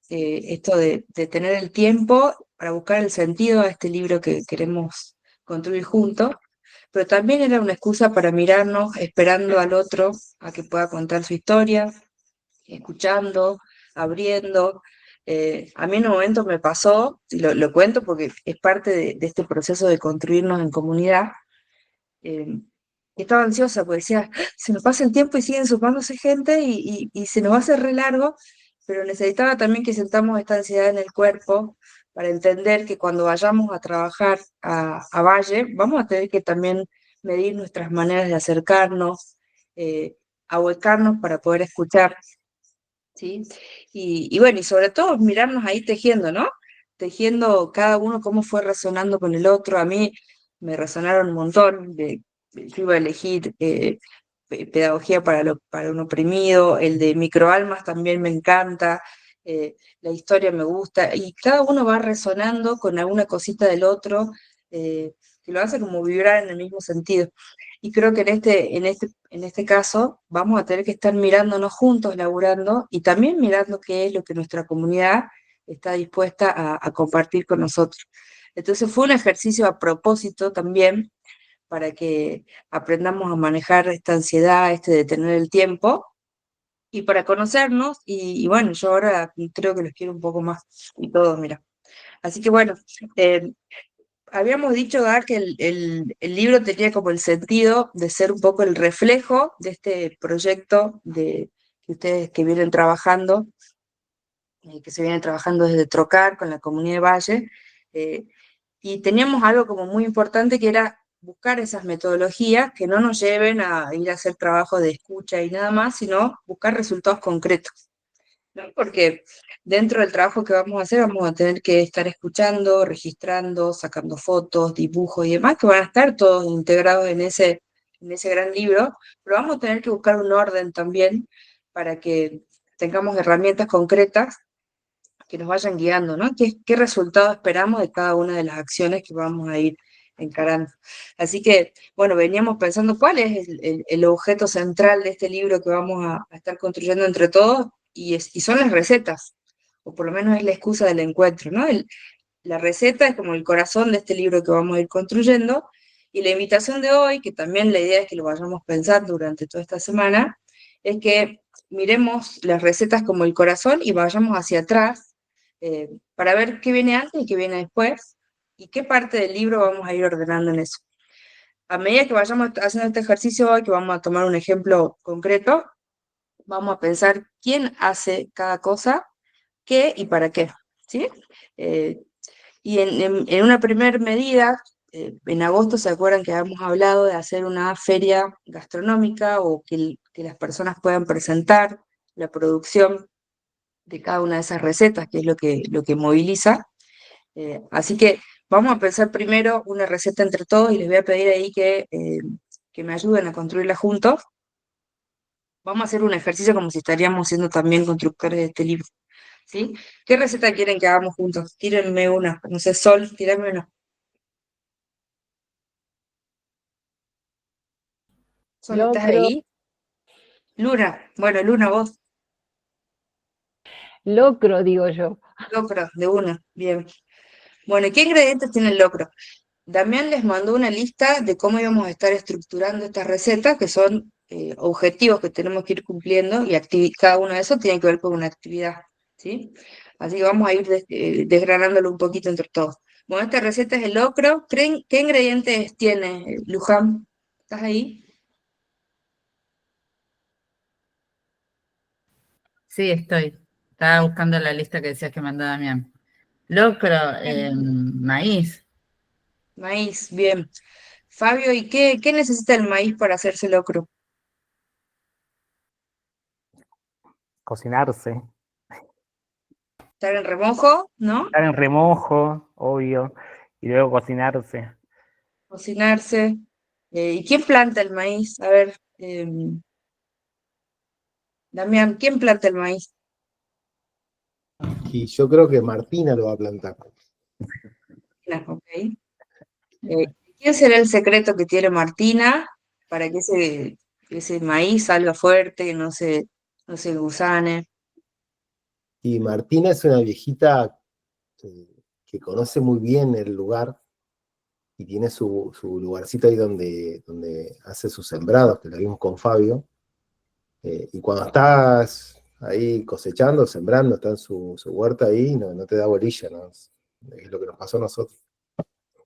esto de tener el tiempo para buscar el sentido a este libro que queremos construir juntos, pero también era una excusa para mirarnos esperando al otro a que pueda contar su historia, escuchando, abriendo. A mí en un momento me pasó, y lo cuento porque es parte de este proceso de construirnos en comunidad. eh, Estaba ansiosa porque decía, "Ah, se nos pasa el tiempo y siguen sumándose gente y se nos va a hacer re largo", pero necesitaba también que sentamos esta ansiedad en el cuerpo para entender que cuando vayamos a trabajar a Valle, vamos a tener que también medir nuestras maneras de acercarnos, ahuecarnos para poder escuchar, ¿sí? Y bueno, y sobre todo mirarnos ahí tejiendo, ¿no? Tejiendo cada uno cómo fue resonando con el otro. A mí me resonaron un montón. Yo iba a elegir pedagogía para un oprimido, el de microalmas también me encanta, la historia me gusta, y cada uno va resonando con alguna cosita del otro, que lo hace como vibrar en el mismo sentido. Y creo que en este caso vamos a tener que estar mirándonos juntos, laburando, y también mirando qué es lo que nuestra comunidad está dispuesta a compartir con nosotros. Entonces fue un ejercicio a propósito también para que aprendamos a manejar esta ansiedad, de tener el tiempo, y para conocernos, y bueno, yo ahora creo que los quiero un poco más, y todos, mira. Así que bueno, eh, habíamos dicho, Gar, que el libro tenía como el sentido de ser un poco el reflejo de este proyecto que ustedes que vienen trabajando, que se viene trabajando desde Trocar con la comunidad de Valle, eh, y teníamos algo como muy importante que era buscar esas metodologías que no nos lleven a ir a hacer trabajo de escucha y nada más, sino buscar resultados concretos, ¿no? Porque dentro del trabajo que vamos a hacer vamos a tener que estar escuchando, registrando, sacando fotos, dibujos y demás, que van a estar todos integrados en ese gran libro, pero vamos a tener que buscar un orden también para que tengamos herramientas concretas que nos vayan guiando, ¿no? ¿Qué resultado esperamos de cada una de las acciones que vamos a ir encarando? Así que, bueno, veníamos pensando cuál es el objeto central de este libro que vamos a estar construyendo entre todos, y son las recetas, o por lo menos es la excusa del encuentro, ¿no? La receta es como el corazón de este libro que vamos a ir construyendo, y la invitación de hoy, que también la idea es que lo vayamos pensando durante toda esta semana, es que miremos las recetas como el corazón y vayamos hacia atrás, para ver qué viene antes y qué viene después, y qué parte del libro vamos a ir ordenando en eso. A medida que vayamos haciendo este ejercicio hoy, que vamos a tomar un ejemplo concreto, vamos a pensar quién hace cada cosa, qué y para qué, ¿sí? Eh, y en una primera medida, en agosto se acuerdan que habíamos hablado de hacer una feria gastronómica, o que las personas puedan presentar la producción de cada una de esas recetas, que es lo que moviliza. Así que vamos a pensar primero una receta entre todos, y les voy a pedir ahí que me ayuden a construirla juntos. Vamos a hacer un ejercicio como si estaríamos siendo también constructores de este libro, ¿sí? ¿Qué receta quieren que hagamos juntos? Tírenme una, no sé, Sol, tírame una. Sol, ¿estás Locro, ahí? Luna, bueno, Luna, vos, locro, digo yo. locro, de una, bien. Bueno, ¿y qué ingredientes tiene el locro? Damián les mandó una lista de cómo íbamos a estar estructurando estas recetas, que son objetivos que tenemos que ir cumpliendo, y cada uno de esos tiene que ver con una actividad, ¿sí? Así que vamos a ir desgranándolo un poquito entre todos. Bueno, esta receta es el locro. ¿Qué ingredientes tiene, Luján? ¿Estás ahí? Sí, estoy. Estaba buscando la lista que decías que mandaba Damián. Locro, maíz. Maíz, bien. Fabio, ¿y qué necesita el maíz para hacerse locro? Cocinarse, ¿Estar en remojo, no? estar en remojo, obvio, y luego cocinarse. Cocinarse. ¿Y quién planta el maíz? A ver, Damián, ¿quién planta el maíz? Y yo creo que Martina lo va a plantar. No, ok. ¿Quién será el secreto que tiene Martina para que ese maíz salga fuerte, que no se gusane? Y Martina es una viejita que conoce muy bien el lugar y tiene su lugarcito ahí donde hace sus sembrados, que lo vimos con Fabio. Y cuando estás ahí cosechando, sembrando, está en su huerta ahí, no te da bolilla, ¿no? Es lo que nos pasó a nosotros.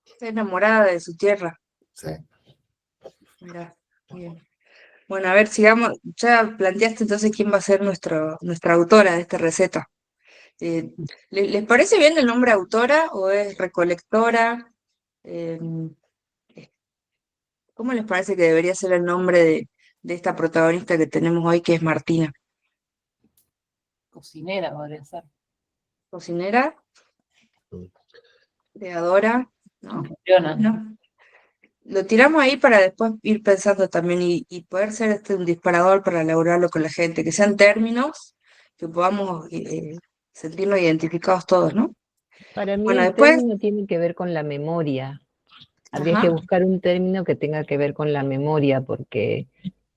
Está enamorada de su tierra. Sí. Mirá, bien. Bueno, a ver, sigamos. Ya planteaste entonces quién va a ser nuestra autora de esta receta. Eh, ¿Les parece bien el nombre autora o es recolectora? Em, ¿Cómo les parece que debería ser el nombre de esta protagonista que tenemos hoy, que es Martina? Cocinera podría ser. ¿Cocinera? Mm. ¿Creadora? ¿No? Anfitriona. No. Lo tiramos ahí para después ir pensando también y poder ser un disparador para elaborarlo con la gente, que sean términos que podamos sentirnos identificados todos, ¿no? Para mí Bueno, el después, término tiene que ver con la memoria. Habría que ajá, buscar un término que tenga que ver con la memoria, porque,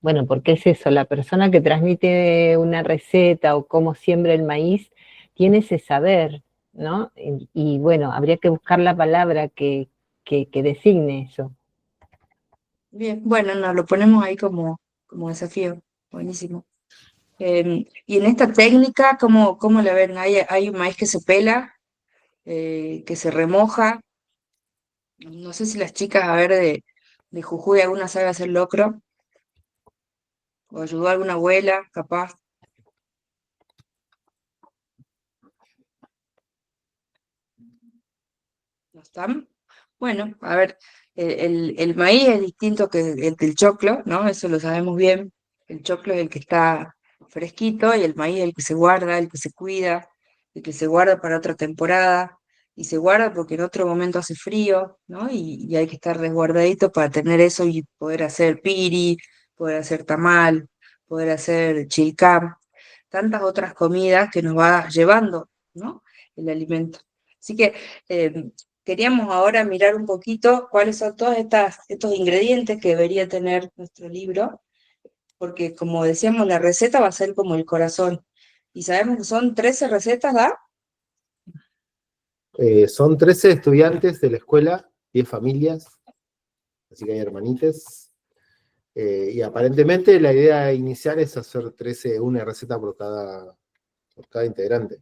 bueno, porque es eso, la persona que transmite una receta o cómo siembra el maíz tiene ese saber, ¿no? Y bueno, habría que buscar la palabra que designe eso. bien, bueno, nos lo ponemos ahí como desafío, buenísimo. Y en esta técnica, ¿cómo la ven? Hay un maíz que se pela, que se remoja. No sé si las chicas, a ver, de Jujuy, alguna sabe hacer locro, o ayudó a alguna abuela, capaz. ¿No están? Bueno, a ver, el maíz es distinto que el del choclo, ¿no? Eso lo sabemos bien. El choclo es el que está fresquito y el maíz es el que se guarda, el que se cuida, el que se guarda para otra temporada. Y se guarda porque en otro momento hace frío, ¿no? Y hay que estar resguardadito para tener eso y poder hacer piri, poder hacer tamal, poder hacer chilcám, tantas otras comidas que nos va llevando, ¿no? El alimento. Así que eh, queríamos ahora mirar un poquito cuáles son todos estos ingredientes que debería tener nuestro libro, porque como decíamos, la receta va a ser como el corazón. Y sabemos que son 13 recetas, ¿da? Son 13 estudiantes de la escuela, 10 familias, así que hay hermanites. Y aparentemente la idea inicial es hacer 13, una receta por cada integrante.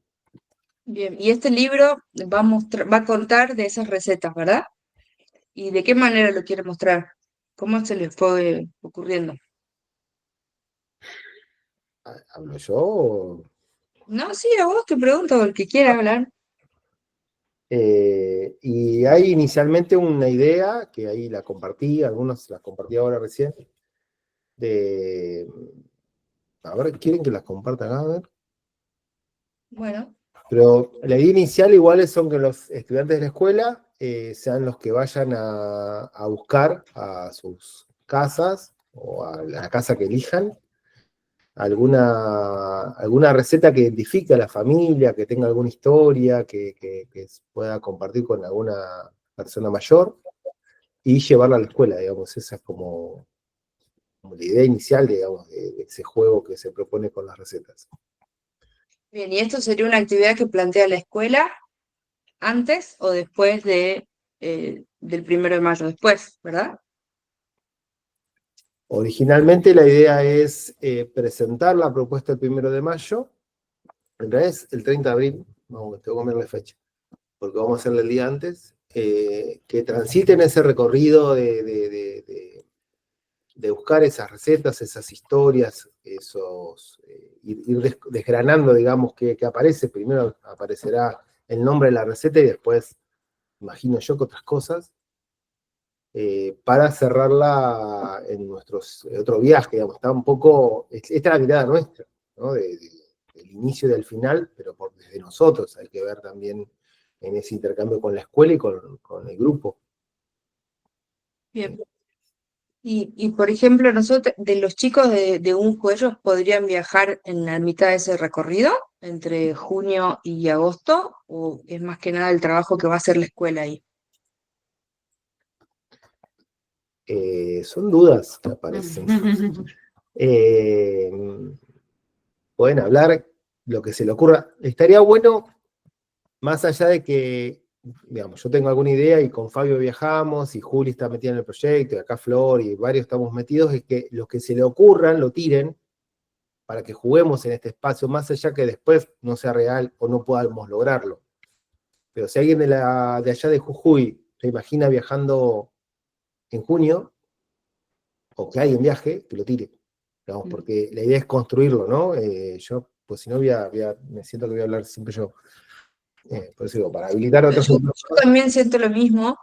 Bien, y este libro va a contar de esas recetas, ¿verdad? ¿Y de qué manera lo quiere mostrar? ¿Cómo se les fue ocurriendo? ¿Hablo yo? No, sí, a vos te pregunto, el que quiera hablar. Y hay inicialmente una idea, que ahí la compartí, algunos las compartí ahora recién, de... A ver, ¿quieren que las comparta acá? A ver. Bueno, Pero la idea inicial igual son que los estudiantes de la escuela sean los que vayan a buscar a sus casas o a la casa que elijan alguna receta que identifique a la familia, que tenga alguna historia, que pueda compartir con alguna persona mayor y llevarla a la escuela, digamos. Esa es como la idea inicial, digamos, de ese juego que se propone con las recetas. bien, y esto sería una actividad que plantea la escuela antes o después del 1 de mayo, después, ¿verdad? Originalmente la idea es presentar la propuesta el 1 de mayo, en realidad es el 30 de abril, no, tengo que comer la fecha, porque vamos a hacerle el día antes, que transiten ese recorrido de buscar esas recetas, esas historias, ir desgranando, digamos, que aparece. Primero aparecerá el nombre de la receta y después, imagino yo, que otras cosas, para cerrarla en otro viaje, digamos. Está un poco, esta es la mirada nuestra, ¿no? Del inicio y del final, pero desde nosotros hay que ver también en ese intercambio con la escuela y con el grupo. Bien. Por ejemplo, nosotros, de los chicos de UNJU, ellos podrían viajar en la mitad de ese recorrido, entre junio y agosto, o es más que nada el trabajo que va a hacer la escuela ahí. Son dudas que aparecen. Pueden hablar lo que se le ocurra. Estaría bueno, más allá de que, digamos, yo tengo alguna idea y con Fabio viajamos y Juli está metida en el proyecto y acá Flor y varios estamos metidos, es que los que se le ocurran lo tiren para que juguemos en este espacio, más allá que después no sea real o no podamos lograrlo. Pero si alguien de allá de Jujuy se imagina viajando en junio, o que alguien viaje, que lo tire, digamos, porque la idea es construirlo, ¿no? Yo, pues si no, me siento que voy a hablar siempre yo. Por eso digo, para habilitar a otras Yo personas. también siento lo mismo.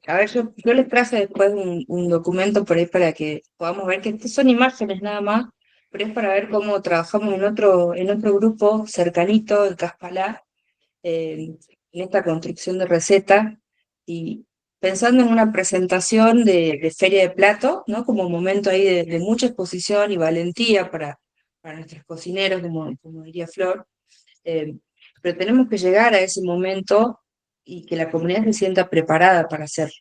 A ver, yo les traje después un documento por ahí para que podamos ver que estas son imágenes nada más, pero es para ver cómo trabajamos en otro grupo cercanito, en Caspalá, en esta construcción de receta, y pensando en una presentación de Feria de Plato, ¿no? Como momento ahí de mucha exposición y valentía para nuestros cocineros, como diría Flor. eh, pero tenemos que llegar a ese momento y que la comunidad se sienta preparada para hacerlo.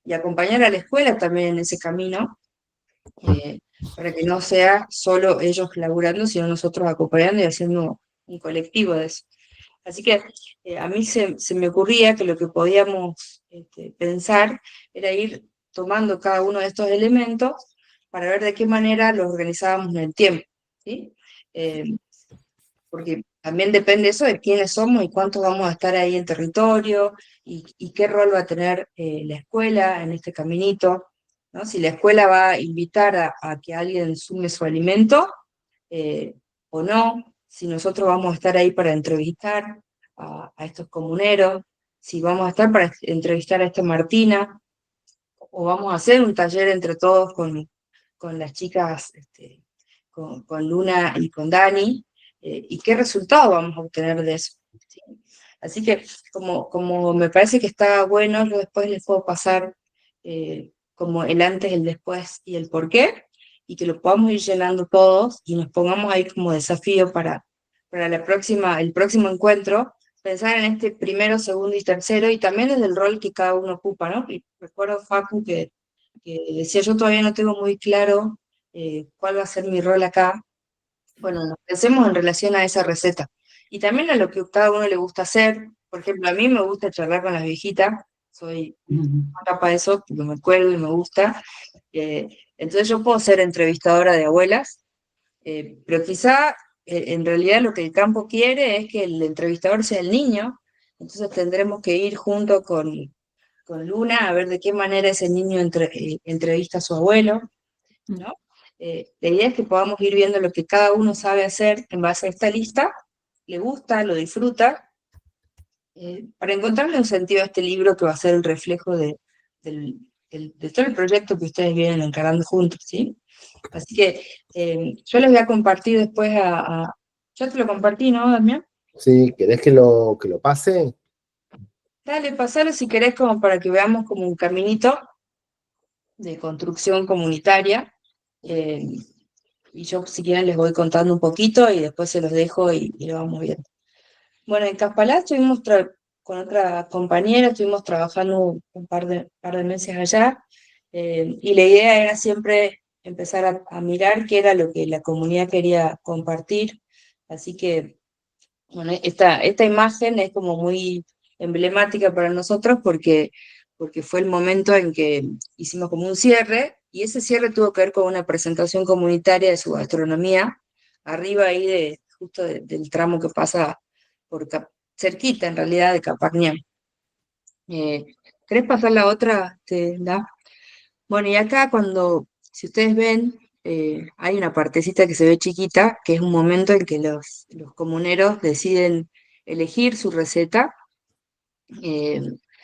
Y acompañar a la escuela también en ese camino, eh, para que no sea solo ellos laburando, sino nosotros acompañando y haciendo un colectivo de eso. Así que a mí se me ocurría que lo que podíamos pensar era ir tomando cada uno de estos elementos para ver de qué manera los organizábamos en el tiempo, ¿sí? Eh, Porque también depende eso de quiénes somos y cuántos vamos a estar ahí en territorio y qué rol va a tener la escuela en este caminito, ¿no? Si la escuela va a invitar a que alguien sume su alimento eh, o no, si nosotros vamos a estar ahí para entrevistar a estos comuneros, si vamos a estar para entrevistar a esta Martina, o vamos a hacer un taller entre todos con las chicas, con Luna y con Dani, y qué resultado vamos a obtener de eso. ¿Sí? Así que como me parece que está bueno, yo después les puedo pasar como el antes, el después y el por qué, y que lo podamos ir llenando todos y nos pongamos ahí como desafío para el próximo encuentro, pensar en este primero, segundo y tercero, y también desde el rol que cada uno ocupa, ¿no? Y recuerdo, Facu, que decía, yo todavía no tengo muy claro cuál va a ser mi rol acá. Bueno, nos pensemos en relación a esa receta. Y también a lo que a cada uno le gusta hacer. Por ejemplo, a mí me gusta charlar con las viejitas, soy capaz de eso, porque me acuerdo y me gusta. Entonces yo puedo ser entrevistadora de abuelas, pero quizá en realidad lo que el campo quiere es que el entrevistador sea el niño, entonces tendremos que ir junto con Luna a ver de qué manera ese niño entrevista a su abuelo, ¿no? La idea es que podamos ir viendo lo que cada uno sabe hacer en base a esta lista, le gusta, lo disfruta, para encontrarle un sentido a este libro que va a ser el reflejo de todo el proyecto que ustedes vienen encarando juntos, ¿sí? Así que yo les voy a compartir después ya te lo compartí, ¿no, Damián? Sí, ¿querés que lo pase? Dale, pasalo si querés como para que veamos como un caminito de construcción comunitaria. eh, y yo si quieren les voy contando un poquito y después se los dejo y lo vamos viendo. Bueno, en Caspalá estuvimos con otra compañera, estuvimos trabajando un par de meses allá, y la idea era siempre empezar a mirar qué era lo que la comunidad quería compartir. Así que, bueno, esta imagen es como muy emblemática para nosotros porque fue el momento en que hicimos como un cierre, y ese cierre tuvo que ver con una presentación comunitaria de su gastronomía, arriba ahí justo del tramo que pasa por cerquita en realidad de Capañán. ¿Querés pasar la otra? Bueno, y acá si ustedes ven, hay una partecita que se ve chiquita, que es un momento en que los comuneros deciden elegir su receta, eh,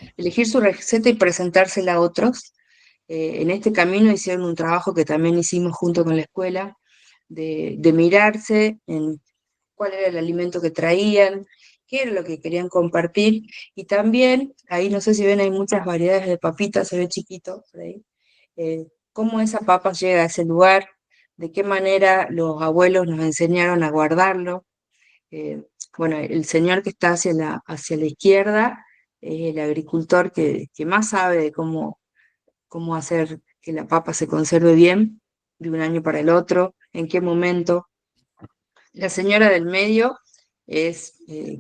y presentársela a otros. En este camino hicieron un trabajo que también hicimos junto con la escuela, de mirarse en cuál era el alimento que traían, qué era lo que querían compartir, y también, ahí no sé si ven, hay muchas variedades de papitas, se ve chiquito por ahí, cómo esa papa llega a ese lugar, de qué manera los abuelos nos enseñaron a guardarlo. Eh, bueno, el señor que está hacia la izquierda es el agricultor que más sabe de cómo hacer que la papa se conserve bien de un año para el otro, en qué momento. La señora del medio es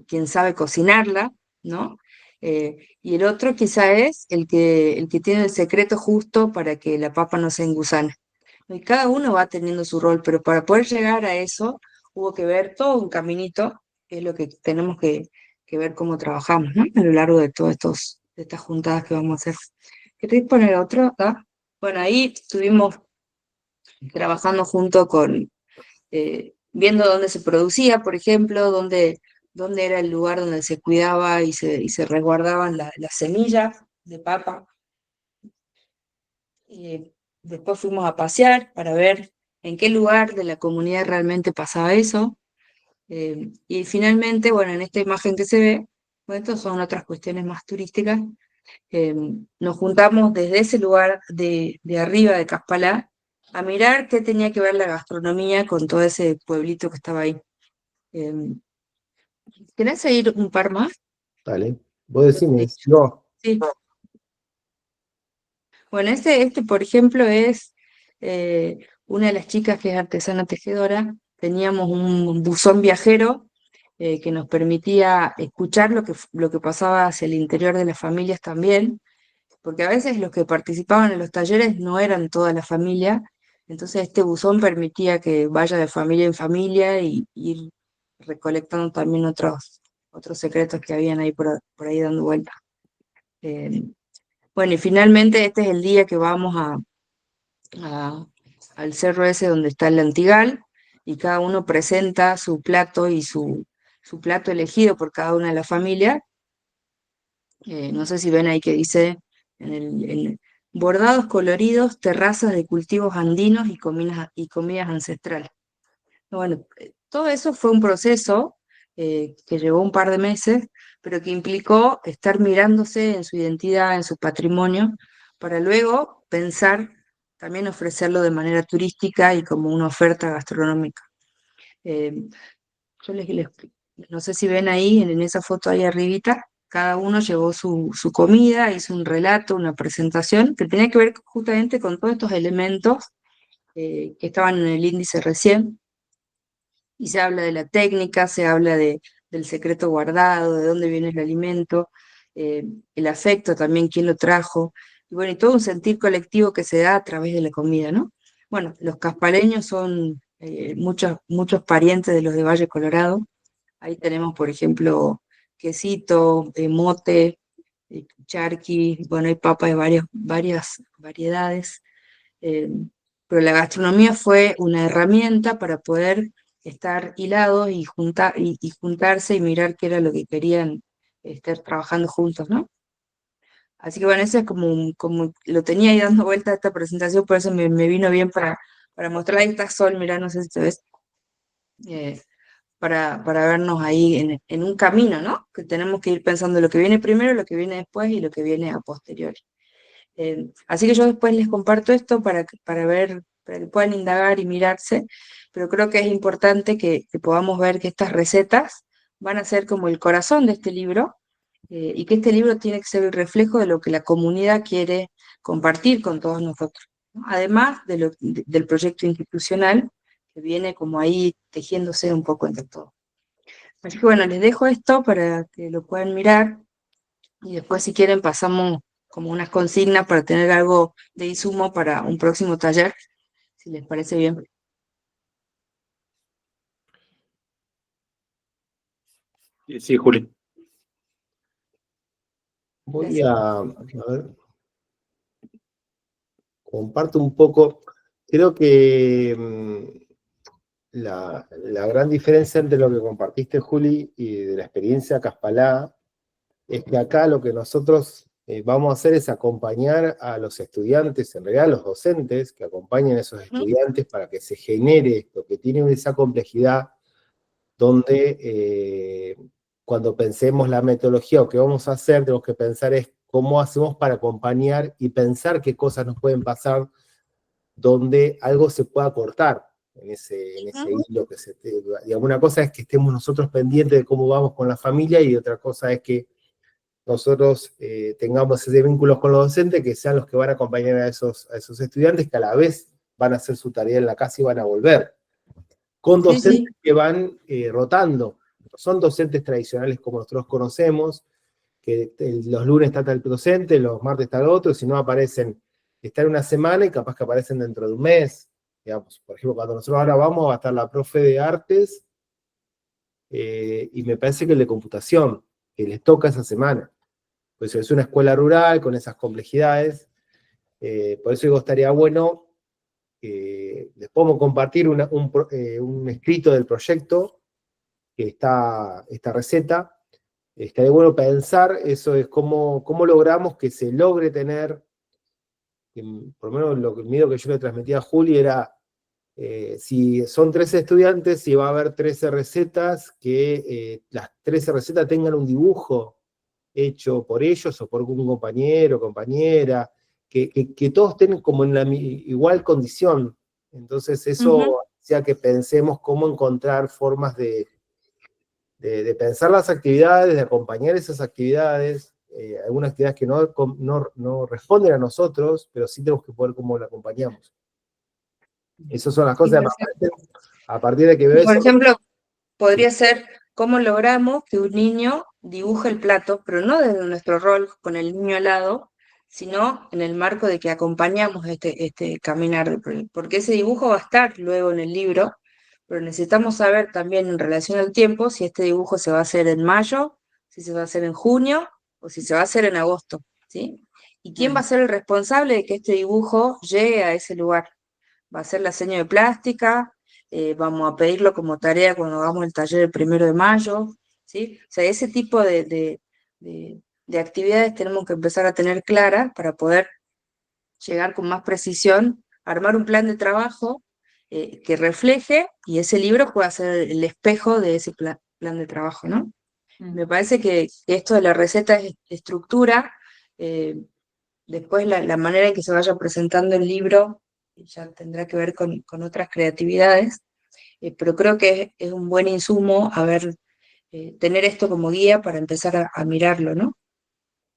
quien sabe cocinarla, ¿no? Y el otro quizá es el que tiene el secreto justo para que la papa no se engusane. Y cada uno va teniendo su rol, pero para poder llegar a eso hubo que ver todo un caminito, que es lo que tenemos que ver cómo trabajamos, ¿no? A lo largo de todas estas juntadas que vamos a hacer. ¿Queréis poner otro acá? Bueno, ahí estuvimos trabajando junto con, viendo dónde se producía, por ejemplo, dónde era el lugar donde se cuidaba y se resguardaban las semillas de papa. Después fuimos a pasear para ver en qué lugar de la comunidad realmente pasaba eso. Y finalmente, bueno, en esta imagen que se ve, bueno, estas son otras cuestiones más turísticas. Nos juntamos desde ese lugar de arriba de Caspalá a mirar qué tenía que ver la gastronomía con todo ese pueblito que estaba ahí. ¿Querés seguir un par más? Dale. Vos decime, Sí. no, Sí. Bueno, este, por ejemplo, es una de las chicas que es artesana tejedora. Teníamos un buzón viajero que nos permitía escuchar lo que pasaba hacia el interior de las familias también, porque a veces los que participaban en los talleres no eran toda la familia, entonces este buzón permitía que vaya de familia en familia y ir recolectando también otros secretos que habían ahí por ahí dando vuelta. Eh, bueno, y finalmente este es el día que vamos a- al cerro ese donde está el Antigal, y cada uno presenta su plato y su plato elegido por cada una de las familias. No sé si ven ahí que dice bordados coloridos, terrazas de cultivos andinos y comidas ancestrales. Bueno, todo eso fue un proceso que llevó un par de meses, pero que implicó estar mirándose en su identidad, en su patrimonio, para luego pensar también ofrecerlo de manera turística y como una oferta gastronómica. Eh, yo no sé si ven ahí, en esa foto ahí arribita, cada uno llevó su comida, hizo un relato, una presentación que tenía que ver justamente con todos estos elementos que estaban en el índice recién, y se habla de la técnica, se habla del secreto guardado, de dónde viene el alimento, el afecto también, quién lo trajo, y bueno, y todo un sentir colectivo que se da a través de la comida, ¿no? Bueno, los caspaleños son muchos parientes de los de Valle Colorado. Ahí tenemos, por ejemplo, quesito, mote, charqui, bueno, hay papa de varias variedades. eh, pero la gastronomía fue una herramienta para poder estar hilados y juntarse y mirar qué era lo que querían estar trabajando juntos, ¿no? Así que bueno, eso es como lo tenía ahí dando vuelta a esta presentación, por eso me vino bien para mostrar. Ahí está Sol, mirá, no sé si te ves, eh, para vernos ahí en un camino, ¿no? Que tenemos que ir pensando lo que viene primero, lo que viene después y lo que viene a posteriori. Así que yo después les comparto esto para ver, para que puedan indagar y mirarse, pero creo que es importante que podamos ver que estas recetas van a ser como el corazón de este libro, y que este libro tiene que ser el reflejo de lo que la comunidad quiere compartir con todos nosotros, ¿no? Además del proyecto institucional que viene como ahí tejiéndose un poco entre todos. Así que bueno, les dejo esto para que lo puedan mirar. Y después, si quieren, pasamos como unas consignas para tener algo de insumo para un próximo taller, si les parece bien. Sí, Juli. voy a ver, comparto un poco. Creo que la gran diferencia entre lo que compartiste, Juli, y de la experiencia Caspalá, es que acá lo que nosotros vamos a hacer es acompañar a los estudiantes, en realidad a los docentes, que acompañen a esos estudiantes para que se genere esto, que tiene esa complejidad donde cuando pensemos la metodología o qué vamos a hacer, tenemos que pensar es cómo hacemos para acompañar y pensar qué cosas nos pueden pasar donde algo se pueda cortar en ese hilo que se... Digamos, una cosa es que estemos nosotros pendientes de cómo vamos con la familia y otra cosa es que nosotros tengamos ese vínculo con los docentes que sean los que van a acompañar a esos estudiantes que a la vez van a hacer su tarea en la casa y van a volver con Sí, docentes sí. que van rotando. No son docentes tradicionales como nosotros conocemos, que los lunes está tal docente, los martes está el otro, si no aparecen, están una semana y capaz que aparecen dentro de un mes. Digamos, por ejemplo, cuando nosotros ahora vamos, va a estar la profe de artes, y me parece que el de computación, que les toca esa semana. Pues es una escuela rural con esas complejidades, por eso digo, estaría bueno, les podemos compartir un escrito del proyecto, que está esta receta. Estaría bueno pensar, eso es cómo logramos que se logre tener, por lo menos lo que miedo que yo le transmitía a Juli era, si son 13 estudiantes, si va a haber 13 recetas, que las 13 recetas tengan un dibujo hecho por ellos o por un compañero o compañera, que todos estén como en la igual condición. Entonces eso hacía que pensemos cómo encontrar formas de pensar las actividades, de acompañar esas actividades, algunas actividades que no responden a nosotros, pero sí tenemos que poder cómo la acompañamos. Esas son las Y cosas que me aparecen a partir de que veo por eso. ejemplo, podría ser cómo logramos que un niño dibuje el plato, pero no desde nuestro rol con el niño al lado, sino en el marco de que acompañamos este caminar, porque ese dibujo va a estar luego en el libro, pero necesitamos saber también en relación al tiempo si este dibujo se va a hacer en mayo, si se va a hacer en junio o si se va a hacer en agosto, ¿sí? ¿Y quién va a ser el responsable de que este dibujo llegue a ese lugar? ¿Va a ser la seña de plástica? Vamos a pedirlo como tarea cuando hagamos el taller el 1 de mayo, ¿sí? O sea, ese tipo de actividades tenemos que empezar a tener claras para poder llegar con más precisión, armar un plan de trabajo que refleje y ese libro pueda ser el espejo de ese plan de trabajo, ¿no? Me parece que esto de la receta es estructura, eh, después la manera en que se vaya presentando el libro ya tendrá que ver con otras creatividades, pero creo que es un buen insumo tener esto como guía para empezar a mirarlo, ¿no?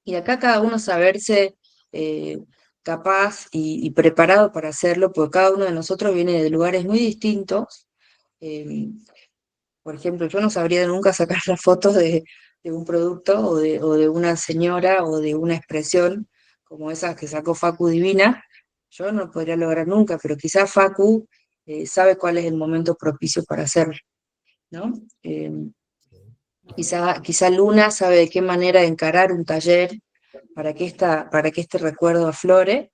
Y acá cada uno saberse eh, capaz y preparado para hacerlo, porque cada uno de nosotros viene de lugares muy distintos. eh, por ejemplo, yo no sabría nunca sacar las fotos de un producto o de una señora o de una expresión como esas que sacó Facu Divina. Yo no lo podría lograr nunca, pero quizás Facu sabe cuál es el momento propicio para hacerlo, ¿no? Quizá Luna sabe de qué manera encarar un taller para que este recuerdo aflore,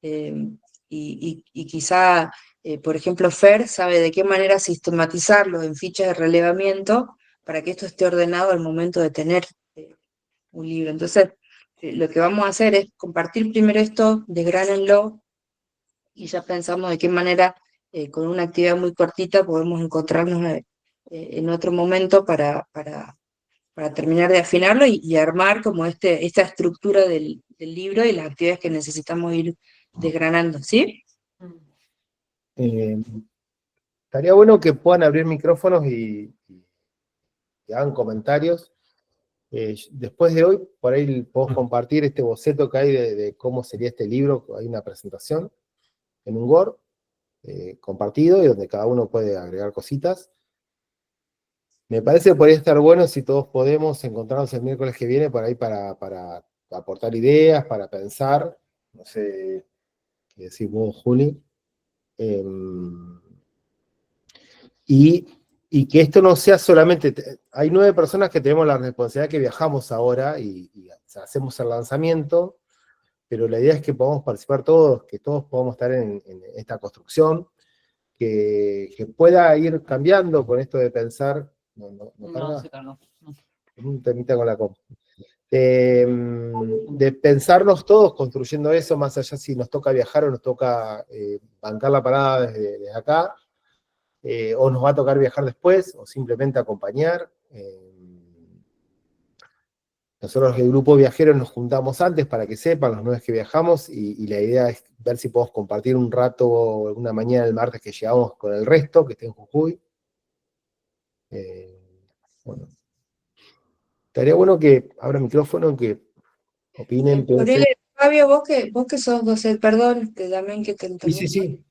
eh, y quizá, por ejemplo, Fer sabe de qué manera sistematizarlo en fichas de relevamiento para que esto esté ordenado al momento de tener un libro. Entonces, lo que vamos a hacer es compartir primero esto, desgránenlo, y ya pensamos de qué manera, con una actividad muy cortita, podemos encontrarnos en otro momento para terminar de afinarlo y armar como esta estructura del libro y las actividades que necesitamos ir desgranando, ¿sí? Eh, Estaría bueno que puedan abrir micrófonos y hagan comentarios. Después de hoy, por ahí podemos compartir este boceto que hay de cómo sería este libro. Hay una presentación en un Word compartido y donde cada uno puede agregar cositas. Me parece que podría estar bueno si todos podemos encontrarnos el miércoles que viene por ahí para aportar ideas, para pensar. No sé qué decís vos, Juli. Y que esto no sea solamente, hay 9 personas que tenemos la responsabilidad que viajamos ahora y hacemos el lanzamiento, pero la idea es que podamos participar todos, que todos podamos estar en esta construcción, que pueda ir cambiando con esto de pensar, No, se cargó. un temita con la compu. De pensarnos todos construyendo eso, más allá si nos toca viajar o nos toca bancar la parada desde acá, o nos va a tocar viajar después, o simplemente acompañar. Nosotros, el grupo viajero, nos juntamos antes para que sepan los 9 que viajamos, y la idea es ver si podemos compartir un rato, una mañana del martes que llegamos con el resto, que esté en Jujuy. Bueno. Estaría bueno que abra el micrófono, que opinen, piensen. Ponele, Fabio, vos que sos docente, perdón, que también que te Sí, sí, interrumpa. sí.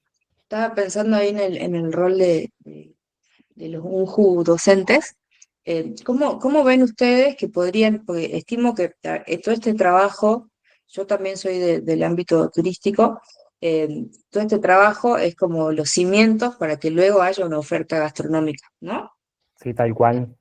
Estaba pensando ahí en el rol los UNJU docentes, ¿cómo ven ustedes que podrían, porque estimo que todo este trabajo, yo también soy del ámbito turístico, todo este trabajo es como los cimientos para que luego haya una oferta gastronómica, ¿no? Sí, tal cual.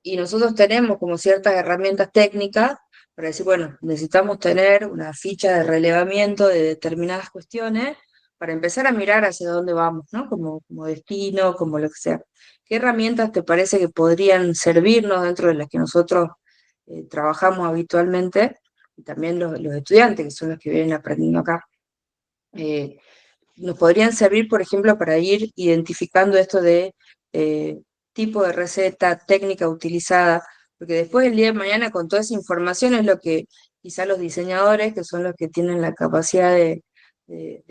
Y nosotros tenemos como ciertas herramientas técnicas para decir, bueno, necesitamos tener una ficha de relevamiento de determinadas cuestiones para empezar a mirar hacia dónde vamos, ¿no? Como destino, como lo que sea. ¿Qué herramientas te parece que podrían servirnos dentro de las que nosotros trabajamos habitualmente? Y también los estudiantes, que son los que vienen aprendiendo acá. Nos podrían servir, por ejemplo, para ir identificando esto de tipo de receta, técnica utilizada, porque después el día de mañana con toda esa información es lo que quizá los diseñadores, que son los que tienen la capacidad de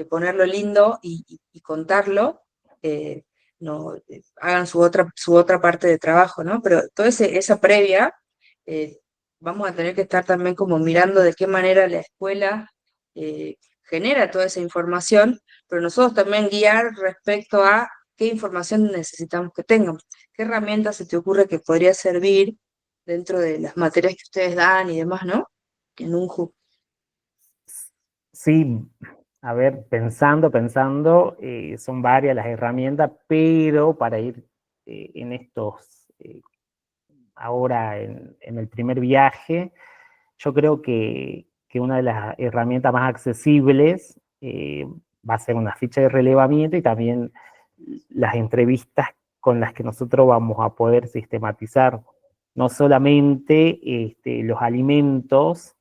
ponerlo lindo y contarlo, no, hagan su otra parte de trabajo, ¿no? Pero toda esa previa, eh, vamos a tener que estar también como mirando de qué manera la escuela genera toda esa información, pero nosotros también guiar respecto a qué información necesitamos que tengan. ¿Qué herramientas se te ocurre que podría servir dentro de las materias que ustedes dan y demás, ¿no? En un JU. Sí, a ver, pensando, son varias las herramientas, pero para ir en estos, ahora en el primer viaje, yo creo que una de las herramientas más accesibles va a ser una ficha de relevamiento y también las entrevistas con las que nosotros vamos a poder sistematizar no solamente los alimentos,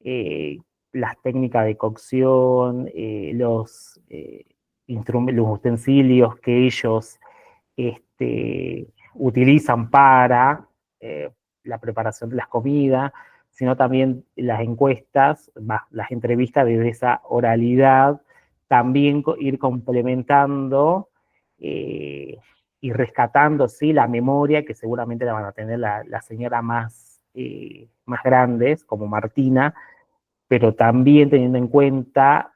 eh, las técnicas de cocción, los utensilios que ellos utilizan para la preparación de las comidas, sino también las encuestas, las entrevistas desde esa oralidad, también ir complementando y rescatando, sí, la memoria, que seguramente la van a tener la señora más grandes, como Martina, pero también teniendo en cuenta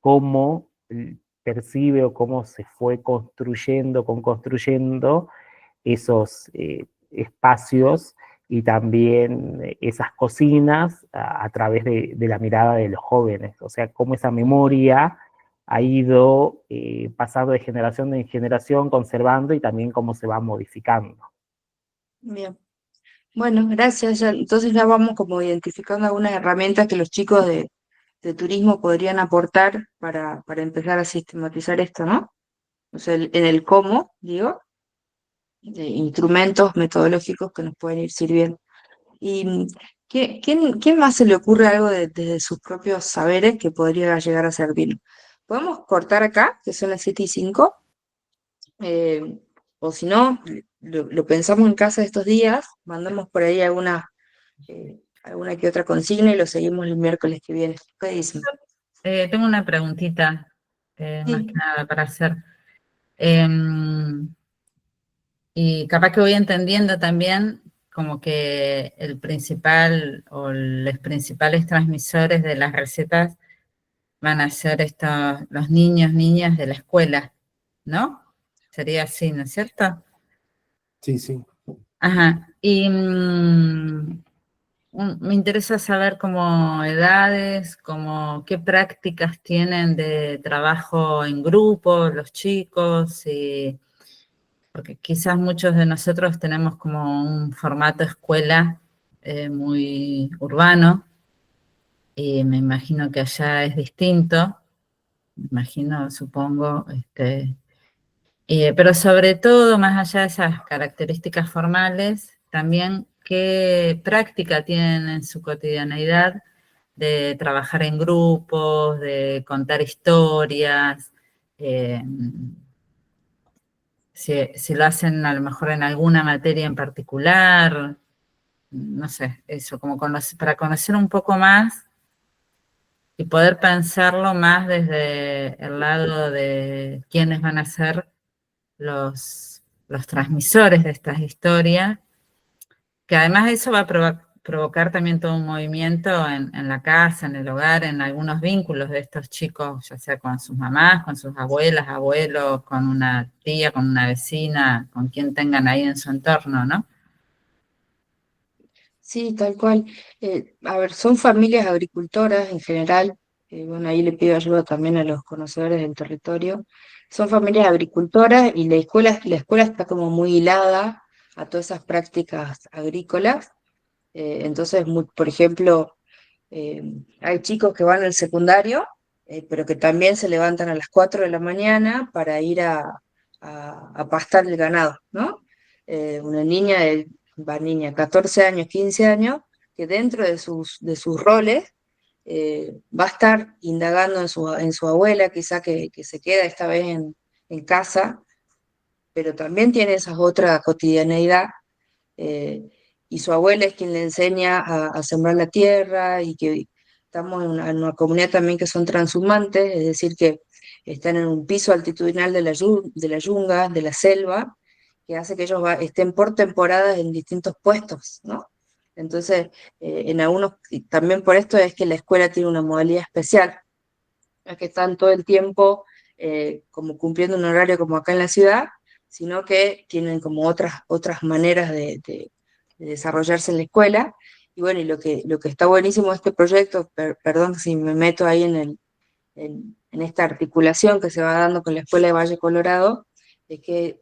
cómo percibe o cómo se fue construyendo esos espacios y también esas cocinas a través de la mirada de los jóvenes. O sea, cómo esa memoria ha ido pasando de generación en generación, conservando y también cómo se va modificando. Bien. Bueno, gracias. Entonces ya vamos como identificando algunas herramientas que los chicos de turismo podrían aportar para empezar a sistematizar esto, ¿no? O sea, en el cómo, digo, de instrumentos metodológicos que nos pueden ir sirviendo. ¿Y quién más se le ocurre algo desde sus propios saberes que podría llegar a servir? ¿Podemos cortar acá, que son las 7:05? O si no, lo pensamos en casa estos días, mandamos por ahí alguna que otra consigna y lo seguimos el miércoles que viene. ¿Qué dicen? Tengo una preguntita, más que Sí. nada para hacer. Y capaz que voy entendiendo también como que el principal o los principales transmisores de las recetas van a ser los niños, niñas de la escuela, ¿no? Sería así, ¿no es cierto? Sí, sí. Ajá. Y me interesa saber como edades, como qué prácticas tienen de trabajo en grupo los chicos, porque quizás muchos de nosotros tenemos como un formato escuela muy urbano, y me imagino que allá es distinto, me imagino, supongo, pero sobre todo, más allá de esas características formales, también qué práctica tienen en su cotidianeidad de trabajar en grupos, de contar historias, eh, si lo hacen a lo mejor en alguna materia en particular, no sé, eso, como para conocer un poco más y poder pensarlo más desde el lado de quiénes van a ser los transmisores de estas historias, que además eso va a provocar también todo un movimiento en la casa, en el hogar, en algunos vínculos de estos chicos, ya sea con sus mamás, con sus abuelas, abuelos, con una tía, con una vecina, con quien tengan ahí en su entorno, ¿no? Sí, tal cual. A ver, son familias agricultoras en general. Bueno, ahí le pido ayuda también a los conocedores del territorio. Son familias agricultoras y la escuela está como muy hilada a todas esas prácticas agrícolas. Entonces, por ejemplo, eh, hay chicos que van al secundario, pero que también se levantan a las 4 de la mañana para ir a pastar el ganado, ¿no? Una niña, niña, 14 años, 15 años, que dentro de sus roles va a estar indagando en su abuela, quizá que se queda esta vez en casa, pero también tiene esa otra cotidianeidad, eh, y su abuela es quien le enseña a sembrar la tierra, y que estamos en una comunidad también que son transhumantes, es decir, que están en un piso altitudinal de la yunga, de la selva, que hace que ellos estén por temporadas en distintos puestos, ¿no? Entonces, y también por esto es que la escuela tiene una modalidad especial, no es que están todo el tiempo como cumpliendo un horario como acá en la ciudad, sino que tienen como otras maneras de desarrollarse en la escuela. Y bueno, y lo que está buenísimo de este proyecto, perdón si me meto ahí en esta articulación que se va dando con la Escuela de Valle Colorado, es que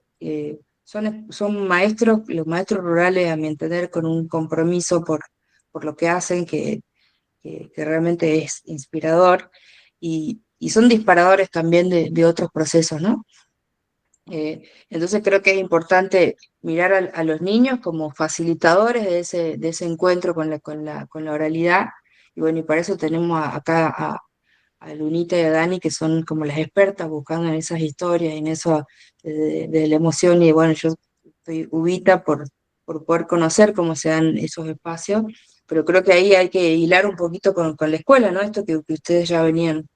son maestros, los maestros rurales, a mi entender, con un compromiso por lo que hacen, que realmente es inspirador, y son disparadores también de otros procesos, ¿no? Entonces creo que es importante mirar a los niños como facilitadores de ese encuentro con la oralidad, y bueno, y para eso tenemos acá a Lunita y a Dani, que son como las expertas buscando en esas historias y en eso de la emoción, y bueno, yo estoy ubita por poder conocer cómo se dan esos espacios, pero creo que ahí hay que hilar un poquito con la escuela, ¿no? Esto que ustedes ya venían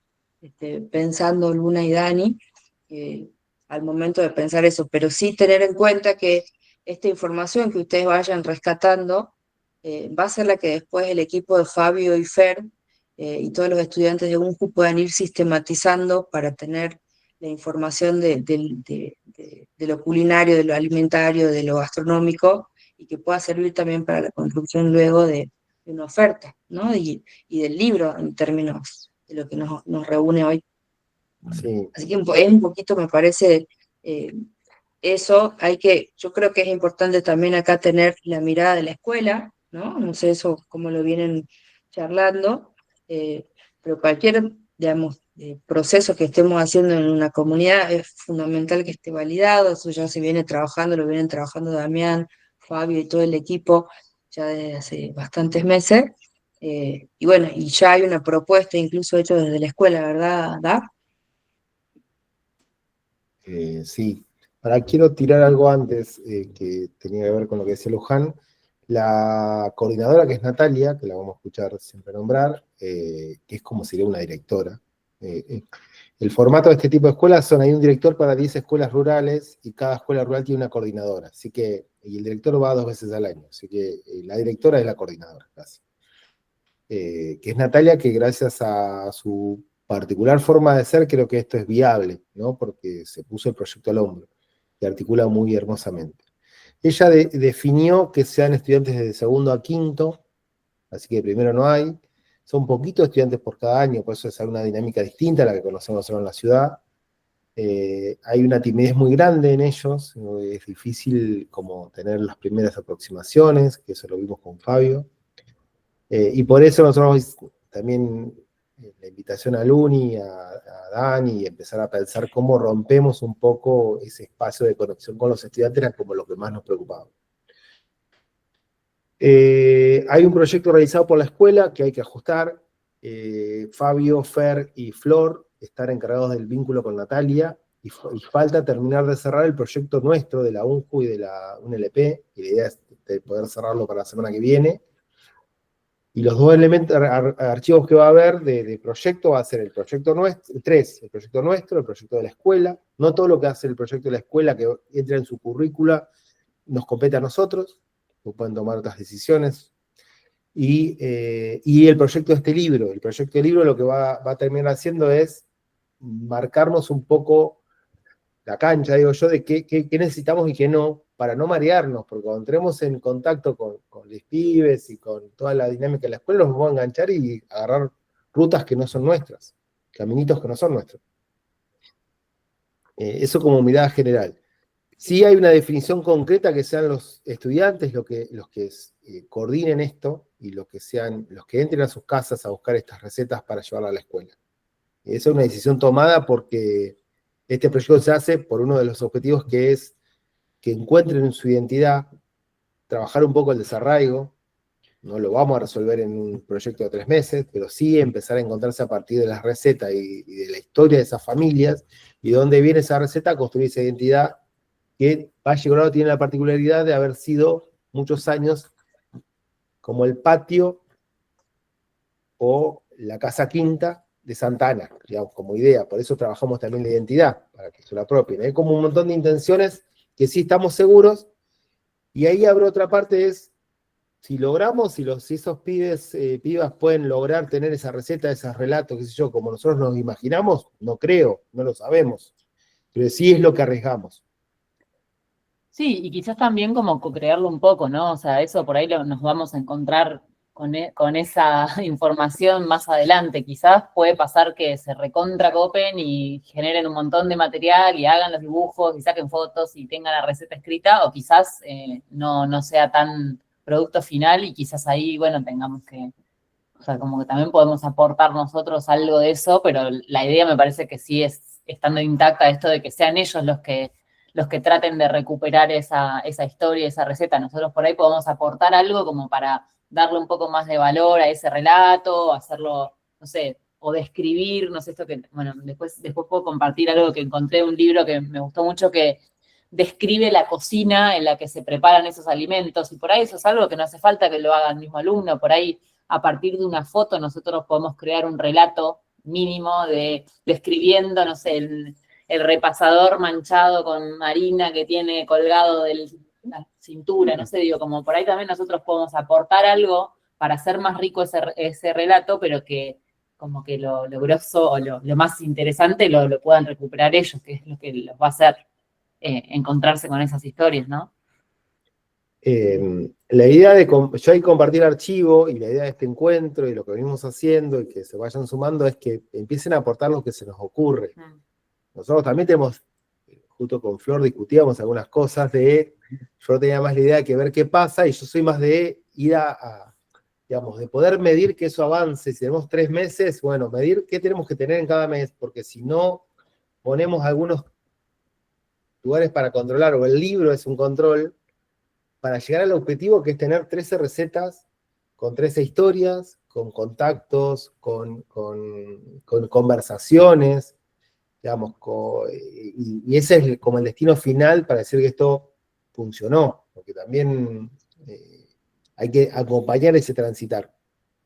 pensando, Luna y Dani, eh, al momento de pensar eso, pero sí tener en cuenta que esta información que ustedes vayan rescatando va a ser la que después el equipo de Fabio y Fer y todos los estudiantes de UNJU puedan ir sistematizando para tener la información de lo culinario, de lo alimentario, de lo gastronómico, y que pueda servir también para la construcción luego de una oferta, ¿no? Y del libro en términos de lo que nos reúne hoy. Sí, Así que es un poquito, me parece, eh, eso. Yo creo que es importante también acá tener la mirada de la escuela, ¿no? No sé eso cómo lo vienen charlando, eh, pero cualquier, digamos, proceso que estemos haciendo en una comunidad es fundamental que esté validado. Eso ya se viene trabajando, lo vienen trabajando Damián, Fabio y todo el equipo ya desde hace bastantes meses. Y bueno, y ya hay una propuesta incluso hecha desde la escuela, ¿verdad, Daf? sí. Ahora quiero tirar algo antes que tenía que ver con lo que decía Luján. La coordinadora, que es Natalia, que la vamos a escuchar siempre nombrar, que es como sería una directora. El formato de este tipo de escuelas hay un director para 10 escuelas rurales, y cada escuela rural tiene una coordinadora, así que, y el director va 2 veces al año, así que la directora es la coordinadora, casi. Que es Natalia, que gracias a su particular forma de ser, creo que esto es viable, ¿no? Porque se puso el proyecto al hombro y articula muy hermosamente. Ella definió que sean estudiantes de segundo a quinto, así que primero no hay. Son poquitos estudiantes por cada año, por eso es una dinámica distinta a la que conocemos ahora en la ciudad. Hay una timidez muy grande en ellos, es difícil como tener las primeras aproximaciones, que eso lo vimos con Fabio. Y por eso nosotros también la invitación a Luni, a Dani, y empezar a pensar cómo rompemos un poco ese espacio de conexión con los estudiantes, era como lo que más nos preocupaba. Hay un proyecto realizado por la escuela que hay que ajustar. Fabio, Fer y Flor están encargados del vínculo con Natalia, y falta terminar de cerrar el proyecto nuestro de la UNJU y de la UNLP, y la idea es de poder cerrarlo para la semana que viene. Y los dos elementos, archivos que va a haber de proyecto, va a ser el proyecto nuestro, el proyecto nuestro, el proyecto de la escuela. No todo lo que hace el proyecto de la escuela que entra en su currícula nos compete a nosotros, o pueden tomar otras decisiones. Y el proyecto de este libro. El proyecto de libro lo que va a terminar haciendo es marcarnos un poco la cancha, digo yo, de qué necesitamos y qué no, para no marearnos, porque cuando entremos en contacto con los pibes y con toda la dinámica de la escuela, nos vamos a enganchar y agarrar rutas que no son nuestras, caminitos que no son nuestros. Eso como mirada general. Sí hay una definición concreta que sean los estudiantes los que coordinen esto y los que entren a sus casas a buscar estas recetas para llevarlas a la escuela. Esa es una decisión tomada porque este proyecto se hace por uno de los objetivos que es que encuentren su identidad, trabajar un poco el desarraigo. No lo vamos a resolver en un proyecto de 3 meses, pero sí empezar a encontrarse a partir de las recetas y de la historia de esas familias y de dónde viene esa receta, construir esa identidad que Valle Colorado tiene la particularidad de haber sido muchos años como el patio o la casa quinta de Santa Ana, digamos, como idea. Por eso trabajamos también la identidad, para que se la apropien. Hay como un montón de intenciones que sí estamos seguros, y ahí abre otra parte, es si logramos, si esos pibas pueden lograr tener esa receta, esos relatos, qué sé yo, como nosotros nos imaginamos, no creo, no lo sabemos, pero sí es lo que arriesgamos. Sí, y quizás también como co-crearlo un poco, ¿no? O sea, eso por ahí nos vamos a encontrar con esa información más adelante. Quizás puede pasar que se recontracopen y generen un montón de material y hagan los dibujos y saquen fotos y tengan la receta escrita, o quizás no sea tan producto final y quizás ahí, bueno, tengamos que, o sea, como que también podemos aportar nosotros algo de eso, pero la idea me parece que sí es estando intacta esto de que sean ellos los que traten de recuperar esa historia, esa receta. Nosotros por ahí podemos aportar algo como para darle un poco más de valor a ese relato, hacerlo, no sé, o describir, no sé, esto que, bueno, después puedo compartir algo que encontré en un libro que me gustó mucho, que describe la cocina en la que se preparan esos alimentos, y por ahí eso es algo que no hace falta que lo haga el mismo alumno, por ahí a partir de una foto nosotros podemos crear un relato mínimo describiendo, no sé, el repasador manchado con harina que tiene colgado de la cintura, no sé, digo, como por ahí también nosotros podemos aportar algo para hacer más rico ese relato, pero que como que lo grosso o lo más interesante lo puedan recuperar ellos, que es lo que los va a hacer encontrarse con esas historias, ¿no? La idea de yo ahí compartir archivo y la idea de este encuentro y lo que venimos haciendo y que se vayan sumando es que empiecen a aportar lo que se nos ocurre. Nosotros también tenemos, justo con Flor discutíamos algunas cosas yo tenía más la idea de que ver qué pasa, y yo soy más de ir digamos, de poder medir que eso avance. Si tenemos 3 meses, bueno, medir qué tenemos que tener en cada mes, porque si no ponemos algunos lugares para controlar, o el libro es un control, para llegar al objetivo que es tener 13 recetas, con 13 historias, con contactos, con conversaciones, digamos, y ese es como el destino final para decir que esto funcionó, porque también hay que acompañar ese transitar,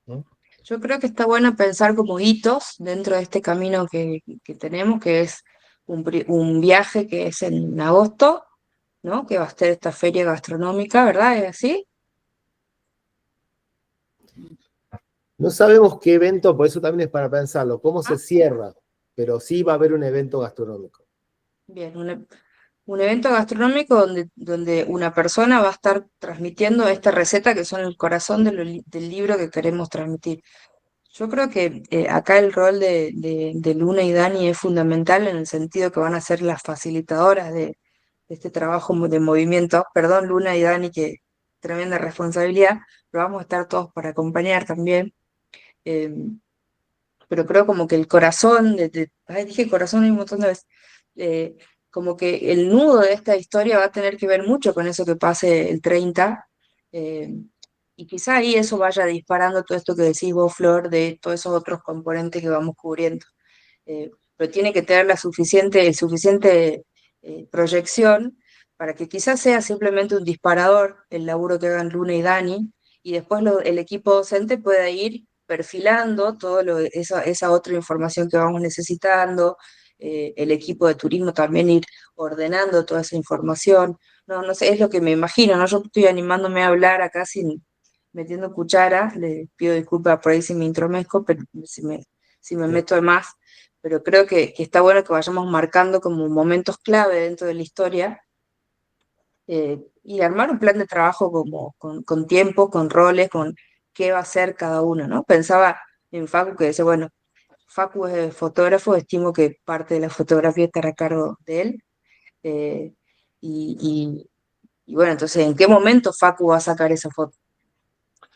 ¿no? Yo creo que está bueno pensar como hitos dentro de este camino que tenemos, que es un viaje que es en agosto, ¿no? Que va a ser esta feria gastronómica, ¿verdad? ¿Es así? No sabemos qué evento, por eso también es para pensarlo, cómo se cierra, pero sí va a haber un evento gastronómico. Bien, un evento gastronómico donde una persona va a estar transmitiendo esta receta que son el corazón del libro que queremos transmitir. Yo creo que acá el rol de Luna y Dani es fundamental en el sentido que van a ser las facilitadoras de este trabajo de movimiento. Perdón, Luna y Dani, que tremenda responsabilidad, pero vamos a estar todos para acompañar también. Eh, pero creo como que el corazón, ay, dije corazón un montón de veces, eh, como que el nudo de esta historia va a tener que ver mucho con eso que pase el 30, eh, y quizá ahí eso vaya disparando todo esto que decís vos, Flor, de todos esos otros componentes que vamos cubriendo. Pero tiene que tener suficiente proyección para que quizás sea simplemente un disparador el laburo que hagan Luna y Dani, y después el equipo docente pueda ir perfilando esa otra información que vamos necesitando, el equipo de turismo también ir ordenando toda esa información. No sé, es lo que me imagino, ¿no? Yo estoy animándome a hablar acá metiendo cuchara, le pido disculpas por ahí si me intromezco, pero si me meto de más, pero creo que está bueno que vayamos marcando como momentos clave dentro de la historia, y armar un plan de trabajo como con tiempo, con roles, con qué va a hacer cada uno, ¿no? Pensaba en Facu que decía, bueno, Facu es fotógrafo, estimo que parte de la fotografía estará a cargo de él. eh, y, y bueno, entonces, ¿en qué momento Facu va a sacar esa foto?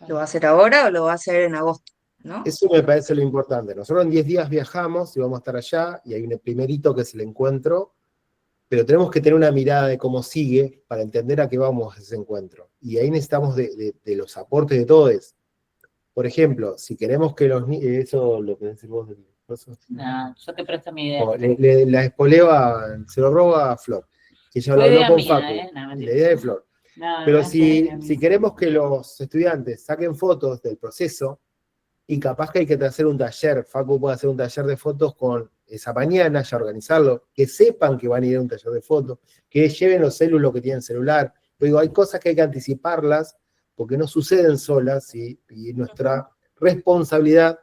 ¿Lo va a hacer ahora o lo va a hacer en agosto? ¿No? Eso me parece lo importante. Nosotros en 10 días viajamos y vamos a estar allá, y hay un primer hito que es el encuentro, pero tenemos que tener una mirada de cómo sigue para entender a qué vamos a ese encuentro. Y ahí necesitamos de los aportes de todos. Por ejemplo, si queremos que los niños, eso lo que decís vos, No, yo te presto mi idea. la espoleo se lo robo a Flor, que ya lo Fue habló idea con mía, Facu, ¿eh? No, la mentira. idea de Flor. No, Pero no, fue idea si mía. queremos que los estudiantes saquen fotos del proceso, y capaz que hay que hacer un taller, Facu puede hacer un taller de fotos con esa mañana, ya organizarlo, que sepan que van a ir a un taller de fotos, que lleven los celulares que tienen celular. Pero digo, hay cosas que hay que anticiparlas, porque no suceden solas, ¿sí? Y nuestra responsabilidad,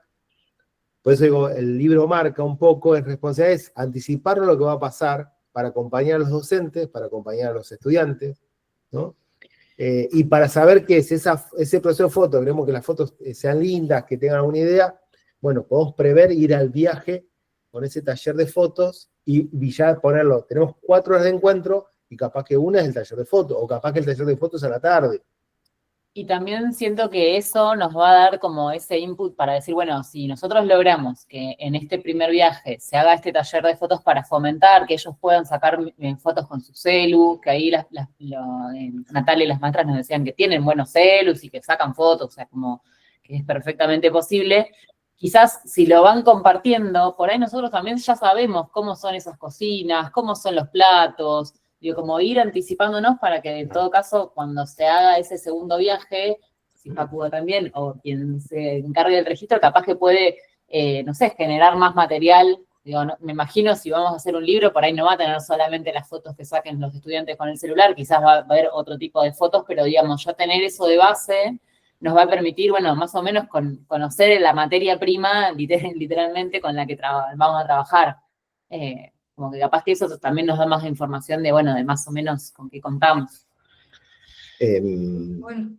por eso digo, el libro marca un poco, es responsabilidad, es anticipar lo que va a pasar para acompañar a los docentes, para acompañar a los estudiantes, ¿no? Y para saber qué es ese proceso de foto, queremos que las fotos sean lindas, que tengan alguna idea, bueno, podemos prever ir al viaje con ese taller de fotos y ya ponerlo. Tenemos 4 horas de encuentro y capaz que una es el taller de fotos, o capaz que el taller de fotos es a la tarde. Y también siento que eso nos va a dar como ese input para decir, bueno, si nosotros logramos que en este primer viaje se haga este taller de fotos para fomentar, que ellos puedan sacar fotos con su celu, que ahí Natalia y las maestras nos decían que tienen buenos celus y que sacan fotos, o sea, como que es perfectamente posible. Quizás si lo van compartiendo, por ahí nosotros también ya sabemos cómo son esas cocinas, cómo son los platos, digo, como ir anticipándonos para que en todo caso, cuando se haga ese segundo viaje, si Facu también, o quien se encargue del registro, capaz que puede, no sé, generar más material. Digo, me imagino si vamos a hacer un libro, por ahí no va a tener solamente las fotos que saquen los estudiantes con el celular, quizás va a haber otro tipo de fotos, pero digamos, ya tener eso de base nos va a permitir, bueno, más o menos conocer la materia prima, literalmente, con la que vamos a trabajar. Como que capaz que eso también nos da más información de, bueno, de más o menos con qué contamos. Bueno,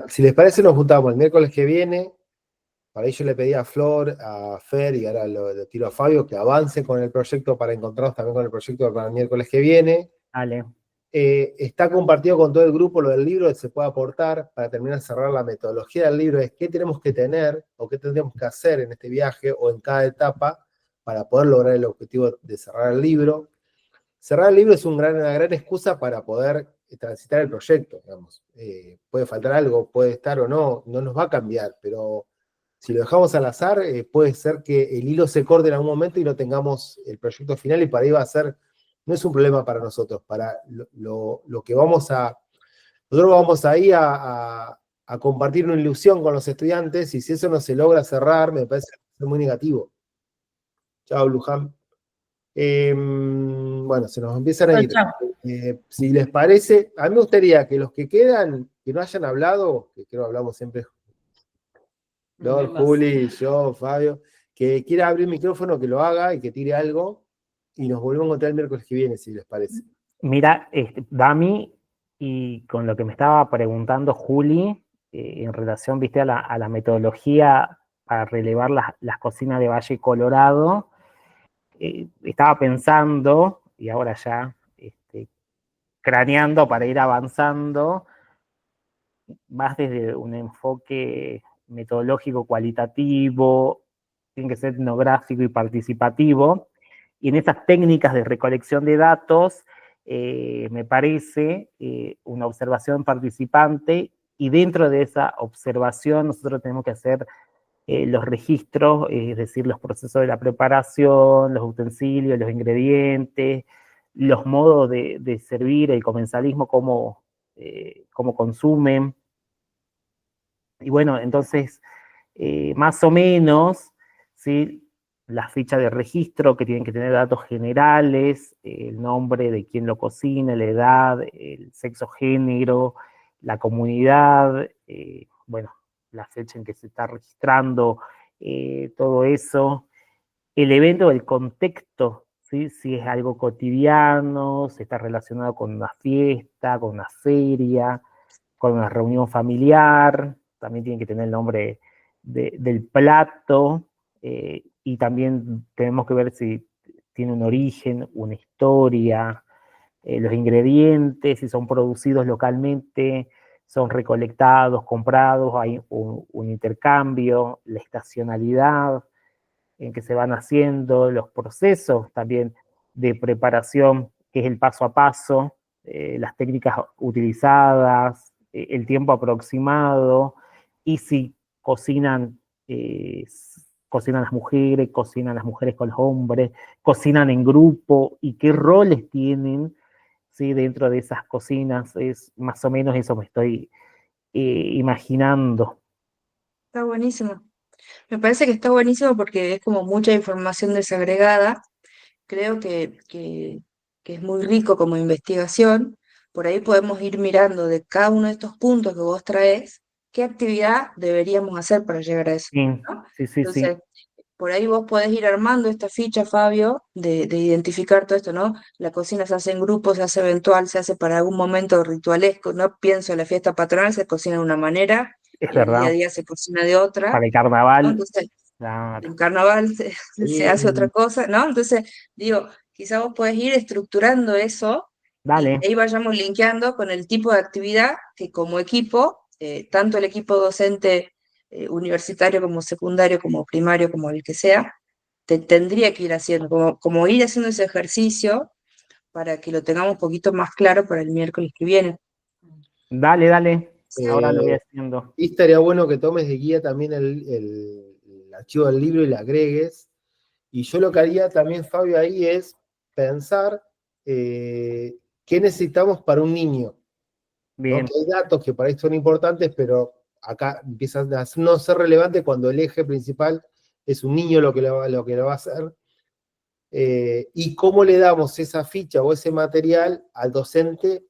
Si les parece, nos juntamos el miércoles que viene. Para ello le pedí a Flor, a Fer, y ahora lo tiro a Fabio, que avance con el proyecto para encontrarnos también con el proyecto para el miércoles que viene. Dale. Está compartido con todo el grupo lo del libro, que se puede aportar para terminar de cerrar la metodología del libro, es qué tenemos que tener o qué tendríamos que hacer en este viaje o en cada etapa para poder lograr el objetivo de cerrar el libro. Cerrar el libro es una gran excusa para poder transitar el proyecto, digamos. Puede faltar algo, puede estar o no, no nos va a cambiar, pero si lo dejamos al azar, puede ser que el hilo se corte en algún momento y no tengamos el proyecto final, y para ahí va a ser, no es un problema para nosotros, para lo que nosotros vamos ahí a compartir una ilusión con los estudiantes, y si eso no se logra cerrar, me parece muy negativo. Chao, Luján. Bueno, se nos empiezan a ir. Si les parece, a mí me gustaría que los que quedan, que no hayan hablado, que creo que hablamos siempre, Flor, Juli, yo, Fabio, que quiera abrir el micrófono, que lo haga y que tire algo, y nos volvemos a encontrar el miércoles que viene, si les parece. Mira, Dami, y con lo que me estaba preguntando Juli, en relación, viste, a la metodología para relevar las cocinas de Valle Colorado, estaba pensando, y ahora ya craneando para ir avanzando, más desde un enfoque metodológico cualitativo, tiene que ser etnográfico y participativo, y en esas técnicas de recolección de datos, me parece una observación participante, y dentro de esa observación nosotros tenemos que hacer los registros, es decir, los procesos de la preparación, los utensilios, los ingredientes, los modos de servir, el comensalismo, cómo consumen. Y bueno, entonces, más o menos, ¿sí? Las fichas de registro que tienen que tener datos generales, el nombre de quién lo cocina, la edad, el sexo, género, la comunidad, bueno, la fecha en que se está registrando, todo eso, el evento, el contexto, ¿sí? Si es algo cotidiano, si está relacionado con una fiesta, con una feria, con una reunión familiar, también tiene que tener el nombre del plato, y también tenemos que ver si tiene un origen, una historia, los ingredientes, si son producidos localmente, son recolectados, comprados, hay un intercambio, la estacionalidad en que se van haciendo, los procesos también de preparación, que es el paso a paso, las técnicas utilizadas, el tiempo aproximado, y si cocinan, cocinan las mujeres con los hombres, cocinan en grupo, y qué roles tienen, ¿sí? Dentro de esas cocinas. Es más o menos eso me estoy imaginando. Está buenísimo. Me parece que está buenísimo porque es como mucha información desagregada. Creo que es muy rico como investigación. Por ahí podemos ir mirando de cada uno de estos puntos que vos traes, qué actividad deberíamos hacer para llegar a eso, Sí, ¿no? sí, sí, sí. Entonces, por ahí vos podés ir armando esta ficha, Fabio, de identificar todo esto, ¿no? La cocina se hace en grupo, se hace eventual, se hace para algún momento ritualesco, ¿no? Pienso en la fiesta patronal, se cocina de una manera Es y en el día a verdad. día se cocina de otra, Para el ¿no? carnaval, Entonces, claro. en carnaval se hace otra cosa, ¿no? Entonces, digo, quizá vos podés ir estructurando eso y Dale, ahí vayamos linkeando con el tipo de actividad que como equipo, tanto el equipo docente universitario como secundario, como primario, como el que sea, tendría que ir haciendo, como ir haciendo ese ejercicio para que lo tengamos un poquito más claro para el miércoles que viene. dale, dale. Ahora lo voy Eh, haciendo. y estaría bueno que tomes de guía también el archivo del libro y le agregues. Y yo lo que haría también, Fabio, ahí es pensar qué necesitamos para un niño, ¿no? Bien, Que hay datos que para esto son importantes, pero acá empiezan a no ser relevantes cuando el eje principal es un niño lo que lo va a hacer. Y cómo le damos esa ficha o ese material al docente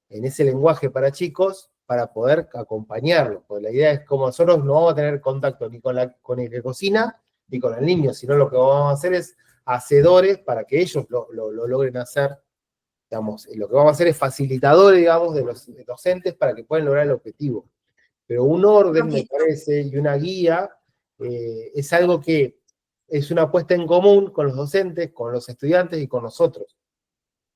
en ese lenguaje para chicos para poder acompañarlo. Porque la idea es como nosotros no vamos a tener contacto ni con el que cocina ni con el niño, sino lo que vamos a hacer es hacedores para que ellos lo logren hacer. Digamos, lo que vamos a hacer es facilitadores, digamos, de los docentes para que puedan lograr el objetivo. Pero un orden, me parece, y una guía es algo que es una apuesta en común con los docentes, con los estudiantes y con nosotros.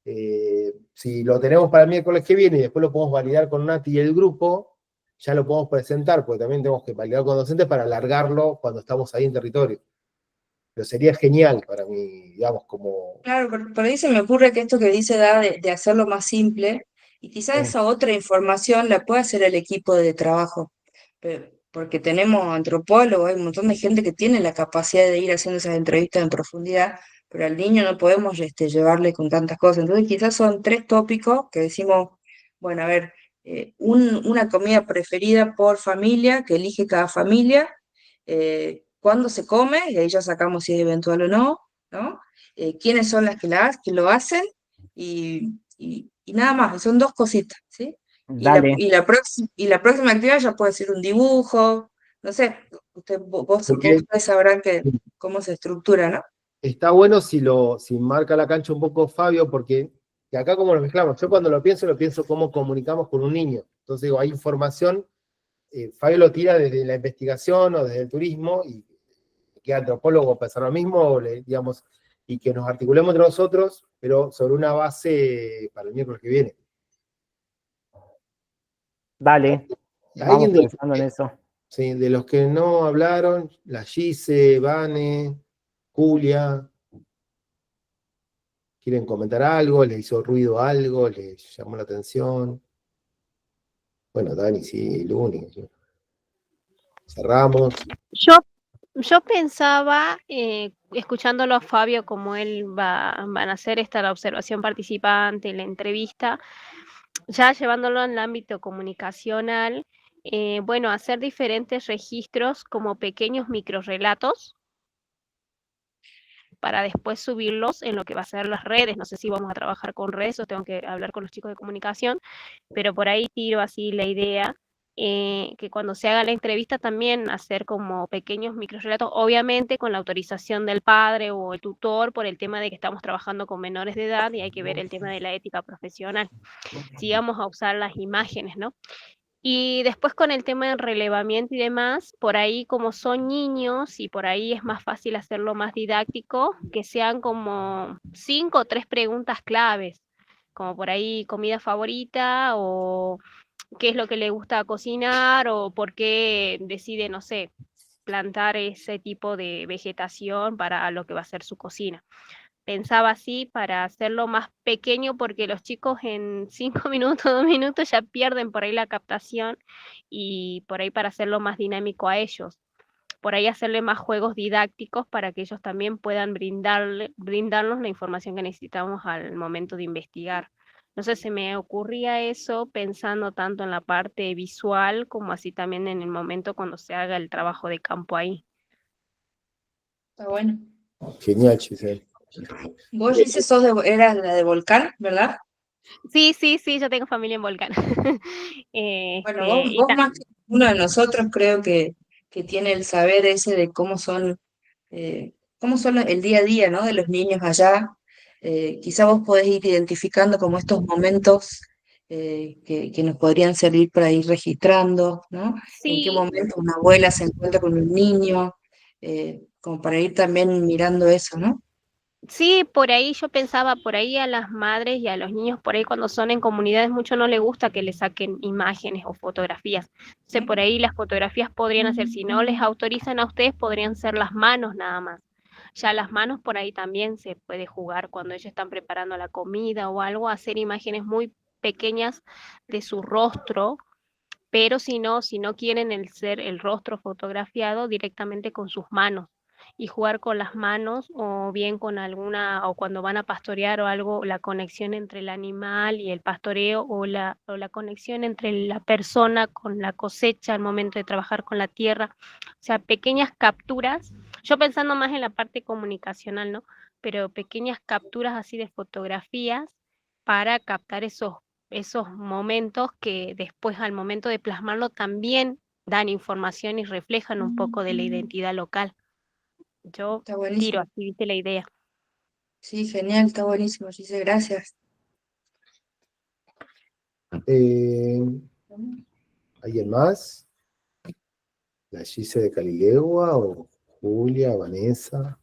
Si lo tenemos para el miércoles que viene y después lo podemos validar con Nati y el grupo, ya lo podemos presentar, porque también tenemos que validar con docentes para alargarlo cuando estamos ahí en territorio. Pero sería genial para mí, digamos, como... Claro, por ahí se me ocurre que esto que dice Da de hacerlo más simple, y quizás esa otra información la puede hacer el equipo de trabajo, porque tenemos antropólogos, hay un montón de gente que tiene la capacidad de ir haciendo esas entrevistas en profundidad, pero al niño no podemos llevarle con tantas cosas. Entonces quizás son tres tópicos que decimos, bueno, a ver, una comida preferida por familia, que elige cada familia, cuándo se come, y ahí ya sacamos si es eventual o no, ¿no? Quiénes son las que lo hacen y nada más, son dos cositas, ¿sí? dale. Y la próxima actividad ya puede ser un dibujo, no sé, Porque ustedes sabrán cómo se estructura, ¿no? está bueno si marca la cancha un poco Fabio, porque que acá como lo mezclamos, yo cuando lo pienso cómo comunicamos con un niño. Entonces digo, hay información, Fabio lo tira desde la investigación o desde el turismo, y que antropólogo pensar lo mismo, o digamos, y que nos articulemos entre nosotros, pero sobre una base para el miércoles que viene. Dale. Vamos Alguien pensando en eso. sí, de los que no hablaron, la Gise, Vane, Julia, ¿quieren comentar algo? ¿Les hizo ruido algo? ¿Les llamó la atención? Bueno, Dani, sí, Luni. Cerramos. Yo pensaba, escuchándolo a Fabio, como él van a hacer la observación participante, la entrevista, ya llevándolo en el ámbito comunicacional, bueno, hacer diferentes registros como pequeños microrrelatos. para después subirlos en lo que va a ser las redes. No sé si vamos a trabajar con redes o tengo que hablar con los chicos de comunicación, pero por ahí tiro así la idea, que cuando se haga la entrevista también hacer como pequeños microrelatos, obviamente con la autorización del padre o el tutor, por el tema de que estamos trabajando con menores de edad y hay que ver el tema de la ética profesional. Si vamos a usar las imágenes, ¿no? Y después con el tema del relevamiento y demás, por ahí como son niños y por ahí es más fácil hacerlo más didáctico, que sean como 5 o 3 preguntas claves, como por ahí comida favorita o qué es lo que le gusta cocinar o por qué decide, no sé, plantar ese tipo de vegetación para lo que va a ser su cocina. Pensaba así para hacerlo más pequeño porque los chicos en 5 minutos, 2 minutos ya pierden por ahí la captación y por ahí para hacerlo más dinámico a ellos. Por ahí hacerle más juegos didácticos para que ellos también puedan brindarnos la información que necesitamos al momento de investigar. No sé, se me ocurría eso pensando tanto en la parte visual como así también en el momento cuando se haga el trabajo de campo ahí. Está bueno. Genial, Giselle. Vos, Gise, eras la de Volcán, ¿verdad? Sí, sí, sí, yo tengo familia en Volcán. Bueno, Y vos más que uno de nosotros creo que tiene el saber ese de cómo son el día a día, ¿no? De los niños allá. Quizá vos podés ir identificando como estos momentos que nos podrían servir para ir registrando, ¿no? En qué sí, momento una abuela se encuentra con un niño, como para ir también mirando eso, ¿no? sí, por ahí yo pensaba, por ahí a las madres y a los niños, por ahí cuando son en comunidades, mucho no les gusta que les saquen imágenes o fotografías. Entonces, por ahí las fotografías podrían hacer, si no les autorizan a ustedes, podrían ser las manos nada más. Ya las manos por ahí también se puede jugar cuando ellos están preparando la comida o algo, hacer imágenes muy pequeñas de su rostro, pero si no quieren el rostro fotografiado directamente con sus manos y jugar con las manos o bien con alguna, o cuando van a pastorear o algo, la conexión entre el animal y el pastoreo o la conexión entre la persona con la cosecha al momento de trabajar con la tierra. O sea, pequeñas capturas, yo pensando más en la parte comunicacional, ¿no? Pero pequeñas capturas así de fotografías para captar esos momentos que después al momento de plasmarlo también dan información y reflejan un poco de la identidad local. Yo Está tiro buenísimo. así, viste la idea. Sí, genial, está buenísimo, Gise, gracias. ¿Alguien más? ¿La Gise de Calilegua o Julia, Vanessa?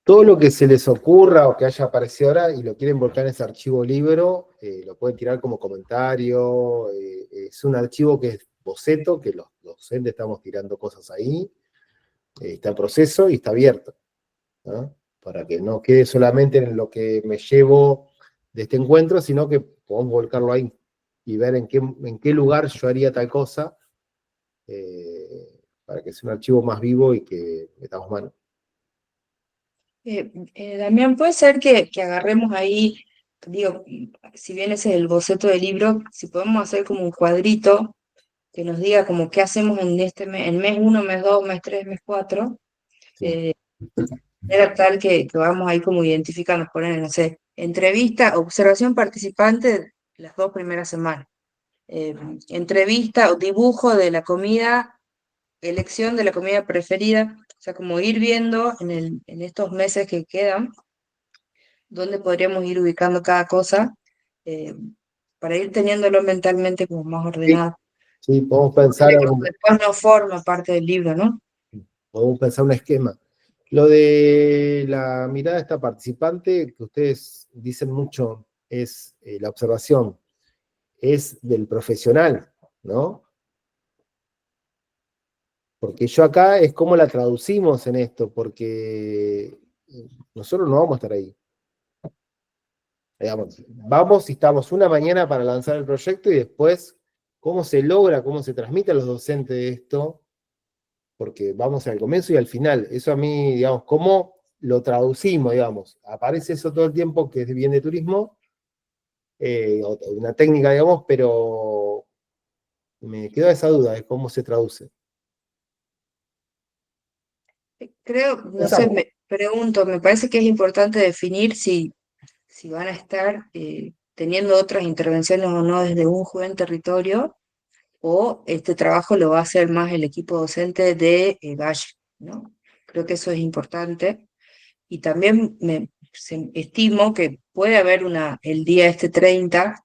Todo lo que se les ocurra o que haya aparecido ahora y lo quieren volcar en ese archivo libro, lo pueden tirar como comentario. Es un archivo que es boceto, que los docentes estamos tirando cosas ahí. Está en proceso y está abierto, ¿no? Para que no quede solamente en lo que me llevo de este encuentro, sino que podamos volcarlo ahí y ver en qué lugar yo haría tal cosa, para que sea un archivo más vivo y que metamos mano. Damián, puede ser que agarremos ahí, digo, si bien ese es el boceto del libro, si podemos hacer como un cuadrito que nos diga como qué hacemos en en mes 1, mes 2, mes 3, mes 4, Sí. era tal que vamos ahí como identificando, poner, no sé, entrevista, observación participante las 2 primeras semanas, entrevista o dibujo de la comida, elección de la comida preferida, o sea, como ir viendo en estos meses que quedan dónde podríamos ir ubicando cada cosa, eh, para ir teniéndolo mentalmente como más ordenado. Sí, podemos pensar Después no forma parte del libro, ¿no? un esquema. Lo de la mirada de esta participante, que ustedes dicen mucho, es la observación, es del profesional, ¿no? Porque yo acá es como la traducimos en esto, porque nosotros no vamos a estar ahí. Digamos, vamos y estamos una mañana para lanzar el proyecto y después cómo se logra, cómo se transmite a los docentes de esto, porque vamos al comienzo y al final. Eso a mí, digamos, cómo lo traducimos, digamos. Aparece eso todo el tiempo que es bien de turismo, una técnica, digamos, pero me queda esa duda de cómo se traduce. Creo, no sé, Pensamos. me pregunto, me parece que es importante definir si van a estar teniendo otras intervenciones o no desde un juego en territorio, o este trabajo lo va a hacer más el equipo docente de Valle, ¿no? Creo que eso es importante. Y también estimo que puede haber el día este 30,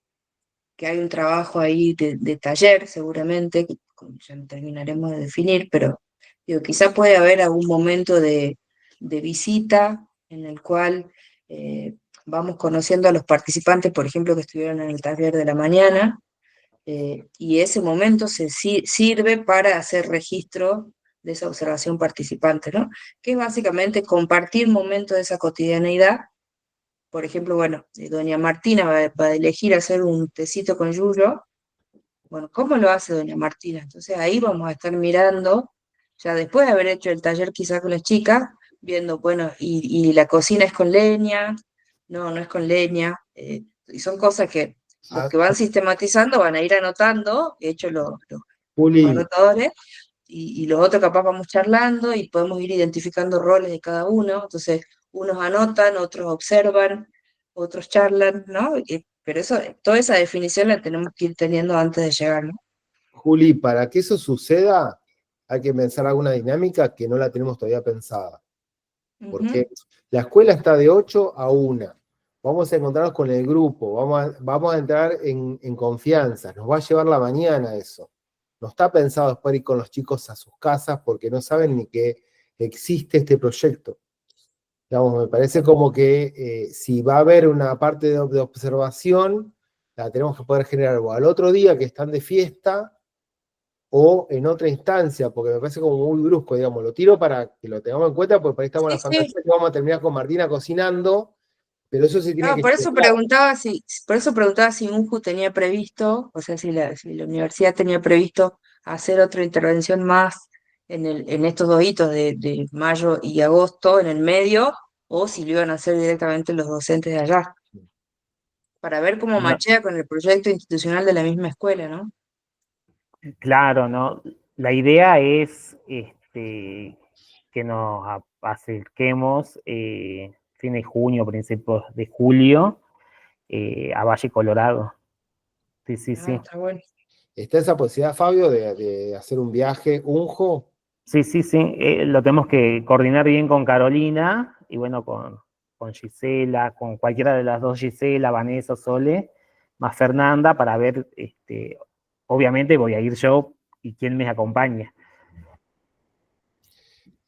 que hay un trabajo ahí de taller, seguramente, que ya no terminaremos de definir, pero digo, quizá puede haber algún momento de visita en el cual vamos conociendo a los participantes, por ejemplo, que estuvieron en el taller de la mañana, y ese momento sirve para hacer registro de esa observación participante, ¿no? Que es básicamente compartir momentos de esa cotidianeidad. Por ejemplo, bueno, doña Martina va a elegir hacer un tecito con yuyo. Bueno, ¿cómo lo hace doña Martina? Entonces ahí vamos a estar mirando, ya después de haber hecho el taller quizás con las chicas, viendo, bueno, y la cocina es con leña, no es con leña, y son cosas que los Ah, que van sistematizando van a ir anotando, de hecho los Juli, anotadores, y los otros capaz vamos charlando y podemos ir identificando roles de cada uno. Entonces, unos anotan, otros observan, otros charlan, ¿no? Pero eso, toda esa definición la tenemos que ir teniendo antes de llegar, ¿no? Juli, para que eso suceda, hay que pensar alguna dinámica que no la tenemos todavía pensada. Ujú. Porque la escuela está de 8 a 1. Vamos a encontrarnos con el grupo, vamos a entrar en confianza, nos va a llevar la mañana eso. No está pensado después ir con los chicos a sus casas porque no saben ni que existe este proyecto. Digamos, me parece como que si va a haber una parte de observación, la tenemos que poder generar o al otro día que están de fiesta o en otra instancia, porque me parece como muy brusco, digamos, lo tiro para que lo tengamos en cuenta, porque por ahí estamos en Sí, la sí. fantasía que vamos a terminar con Martina cocinando, pero eso sí tiene No, que por eso llegar. preguntaba si UNJU tenía previsto, o sea, si la universidad tenía previsto hacer otra intervención más en estos dos hitos de mayo y agosto, en el medio, o si lo iban a hacer directamente los docentes de allá, para ver cómo No, machea con el proyecto institucional de la misma escuela, ¿no? claro, ¿no? La idea es que nos acerquemos fin de junio, principios de julio, a Valle Colorado. Sí, sí, Ah, sí. está bueno. ¿Está esa posibilidad, Fabio, de hacer un viaje unjo? Sí, sí, sí. Lo tenemos que coordinar bien con Carolina y bueno, con Gisela, con cualquiera de las dos Gisela, Vanessa, Sole, más Fernanda, para ver, obviamente voy a ir yo y quién me acompaña.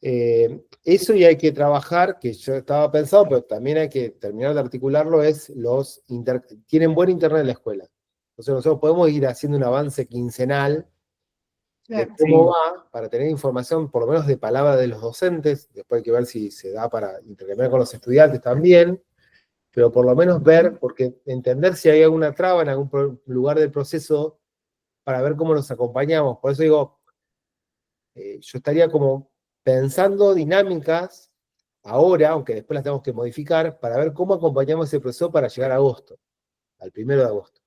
Eso y hay que trabajar, que yo estaba pensado, pero también hay que terminar de articularlo, tienen buen internet en la escuela. Entonces nosotros podemos ir haciendo un avance quincenal de Claro. cómo Sí, va, para tener información por lo menos de palabra de los docentes, después hay que ver si se da para intercambiar con los estudiantes también, pero por lo menos ver, porque entender si hay alguna traba en algún lugar del proceso para ver cómo nos acompañamos. Por eso digo, yo estaría como pensando dinámicas ahora, aunque después las tenemos que modificar, para ver cómo acompañamos ese proceso para llegar a agosto, al 1 de agosto.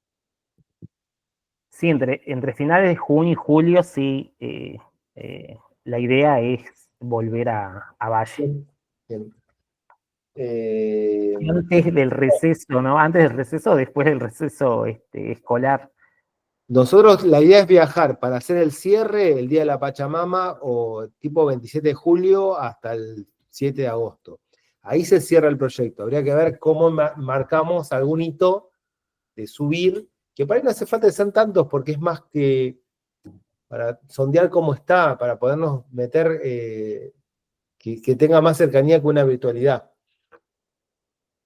sí, entre finales de junio y julio, sí, la idea es volver a Valle. Bien. Eh, Antes del receso, ¿no? Antes del receso o después del receso escolar. Nosotros, la idea es viajar para hacer el cierre el día de la Pachamama o tipo 27 de julio hasta el 7 de agosto. Ahí se cierra el proyecto. Habría que ver cómo marcamos algún hito de subir, que para ahí no hace falta que sean tantos porque es más que para sondear cómo está, para podernos meter, que tenga más cercanía que una virtualidad.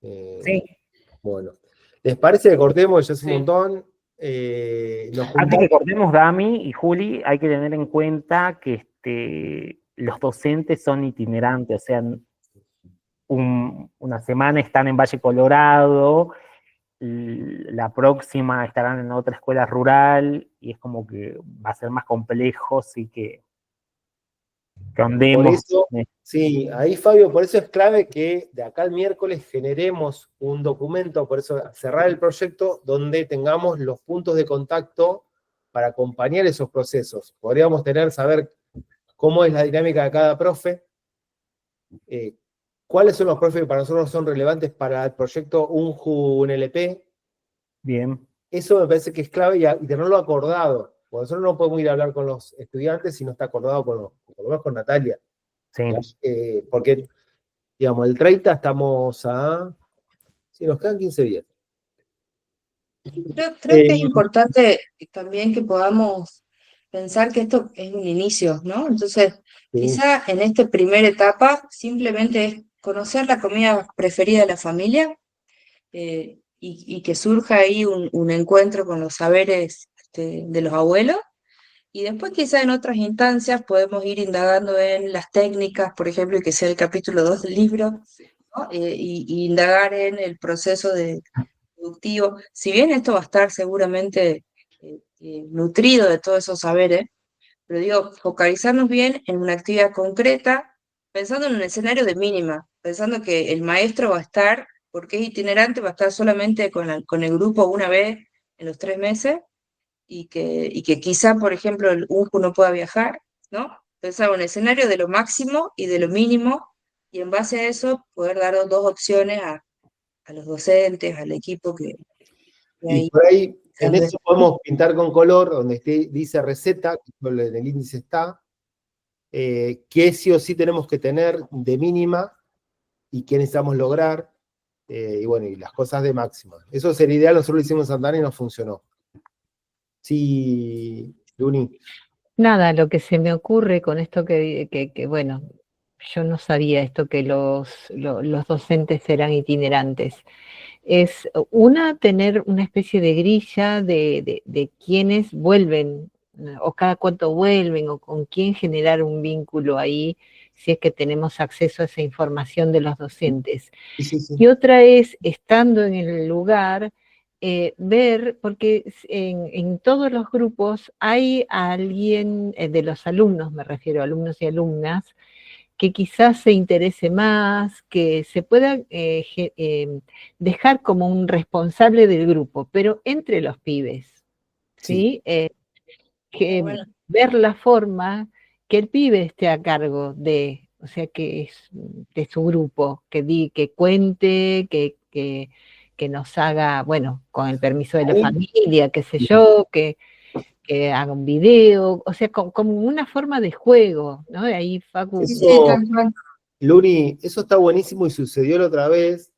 Sí. Bueno, ¿les parece que cortemos? Ya es un Sí. montón. Nos Antes juntamos. que cortemos, Dami y Juli, hay que tener en cuenta que los docentes son itinerantes, o sea, una semana están en Valle Colorado, la próxima estarán en otra escuela rural, y es como que va a ser más complejo, así que Por andemos. eso, sí, ahí Fabio, por eso es clave que de acá al miércoles generemos un documento, por eso cerrar el proyecto donde tengamos los puntos de contacto para acompañar esos procesos. Podríamos saber cómo es la dinámica de cada profe, ¿Cuáles son los profes que para nosotros son relevantes para el proyecto UNJU-UNLP? Bien. Eso me parece que es clave y tenerlo acordado. Porque nosotros no podemos ir a hablar con los estudiantes si no está acordado por lo menos con Natalia. Sí. Porque, digamos, el 30 estamos a... Sí, nos quedan 15 días. Creo que es importante también que podamos pensar que esto es un inicio, ¿no? Entonces, Sí. quizá en esta primera etapa simplemente es conocer la comida preferida de la familia, y que surja ahí un encuentro con los saberes de los abuelos, y después quizá en otras instancias podemos ir indagando en las técnicas, por ejemplo, y que sea el capítulo 2 del libro, ¿no? Y indagar en el proceso productivo. Si bien esto va a estar seguramente nutrido de todos esos saberes, pero digo, focalizarnos bien en una actividad concreta, pensando en un escenario de mínima, pensando que el maestro va a estar, porque es itinerante, va a estar solamente con el grupo una vez en los 3 meses, y que quizá, por ejemplo, el UNJU no pueda viajar, ¿no? Pensar un escenario de lo máximo y de lo mínimo, y en base a eso poder dar dos opciones a los docentes, al equipo que Y ahí. por ahí, en eso podemos pintar con color, donde dice receta, que en el índice está, qué sí o sí tenemos que tener de mínima y qué necesitamos lograr, y bueno, y las cosas de máxima. Eso sería ideal, nosotros lo hicimos en Santana y nos funcionó. Sí, Luni. Nada, lo que se me ocurre con esto que bueno, yo no sabía esto que los docentes eran itinerantes. Es tener una especie de grilla de quienes vuelven, o cada cuánto vuelven, o con quién generar un vínculo ahí, si es que tenemos acceso a esa información de los docentes. Sí. Y otra es, estando en el lugar, ver, porque en todos los grupos hay alguien, de los alumnos, me refiero, alumnos y alumnas, que quizás se interese más, que se pueda dejar como un responsable del grupo, pero entre los pibes, ¿sí? Bueno, Ver la forma que el pibe esté a cargo de, o sea, que es de su grupo, que cuente, que nos haga, bueno, con el permiso de la familia, qué sé yo, que haga un video, o sea, como una forma de juego, ¿no? Ahí Facu. Eso, Luni, eso está buenísimo y sucedió la otra vez,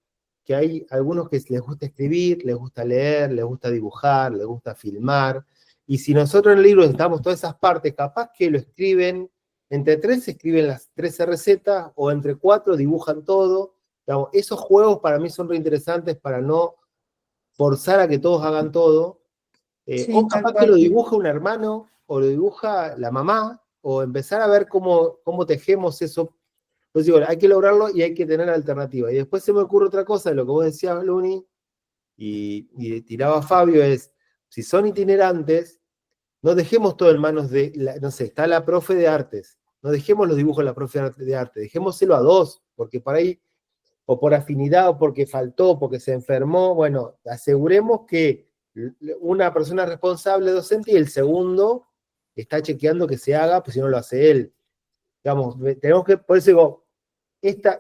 que hay algunos que les gusta escribir, les gusta leer, les gusta dibujar, les gusta filmar, y si nosotros en el libro necesitamos todas esas partes, capaz que lo escriben, entre 3 escriben las 13 recetas, o entre 4 dibujan todo. Digamos, esos juegos para mí son re interesantes para no forzar a que todos hagan todo, o capaz que lo dibuja un hermano, o lo dibuja la mamá, o empezar a ver cómo tejemos eso. Entonces digo, hay que lograrlo y hay que tener alternativa. Y después se me ocurre otra cosa de lo que vos decías, Luni, y tiraba Fabio, es, si son itinerantes, no dejemos todo en manos de, no sé, está la profe de artes, no dejemos los dibujos a la profe de arte, dejémoselo a 2, porque por ahí, o por afinidad, o porque faltó, porque se enfermó, bueno, aseguremos que una persona responsable docente y el segundo está chequeando que se haga, pues si no lo hace él. Digamos, tenemos que, por eso digo, esta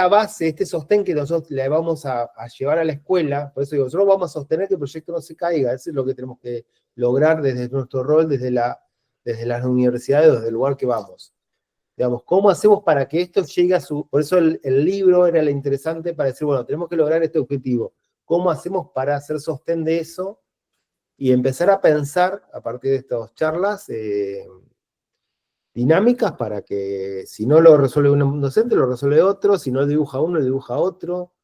base, este sostén que nosotros le vamos a llevar a la escuela, por eso digo, nosotros vamos a sostener que el proyecto no se caiga, eso es lo que tenemos que lograr desde nuestro rol, desde las universidades, desde el lugar que vamos. Digamos, ¿cómo hacemos para que esto llegue a su... Por eso el libro era lo interesante para decir, bueno, tenemos que lograr este objetivo. ¿Cómo hacemos para hacer sostén de eso? Y empezar a pensar, a partir de estas charlas, dinámicas para que si no lo resuelve un docente, lo resuelve otro, si no lo dibuja uno, lo dibuja otro.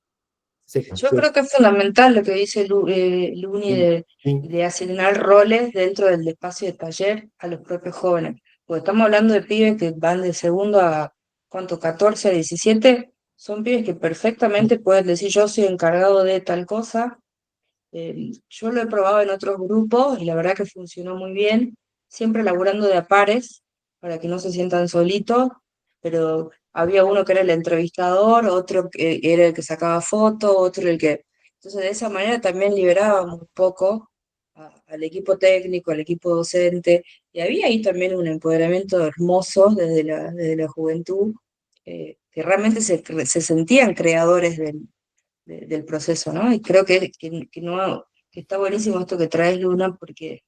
yo creo que es fundamental lo que dice Luni de asignar roles dentro del espacio de taller a los propios jóvenes, porque estamos hablando de pibes que van de segundo a, ¿cuánto? 14 a 17, son pibes que perfectamente pueden decir yo soy encargado de tal cosa. Yo lo he probado en otros grupos y la verdad que funcionó muy bien, siempre laburando de a pares para que no se sientan solitos, pero había uno que era el entrevistador, otro que era el que sacaba fotos, otro el que... Entonces de esa manera también liberábamos un poco al equipo técnico, al equipo docente, y había ahí también un empoderamiento hermoso desde la juventud, que realmente se sentían creadores del proceso, ¿no? Y creo que está buenísimo esto que traes, Luna, porque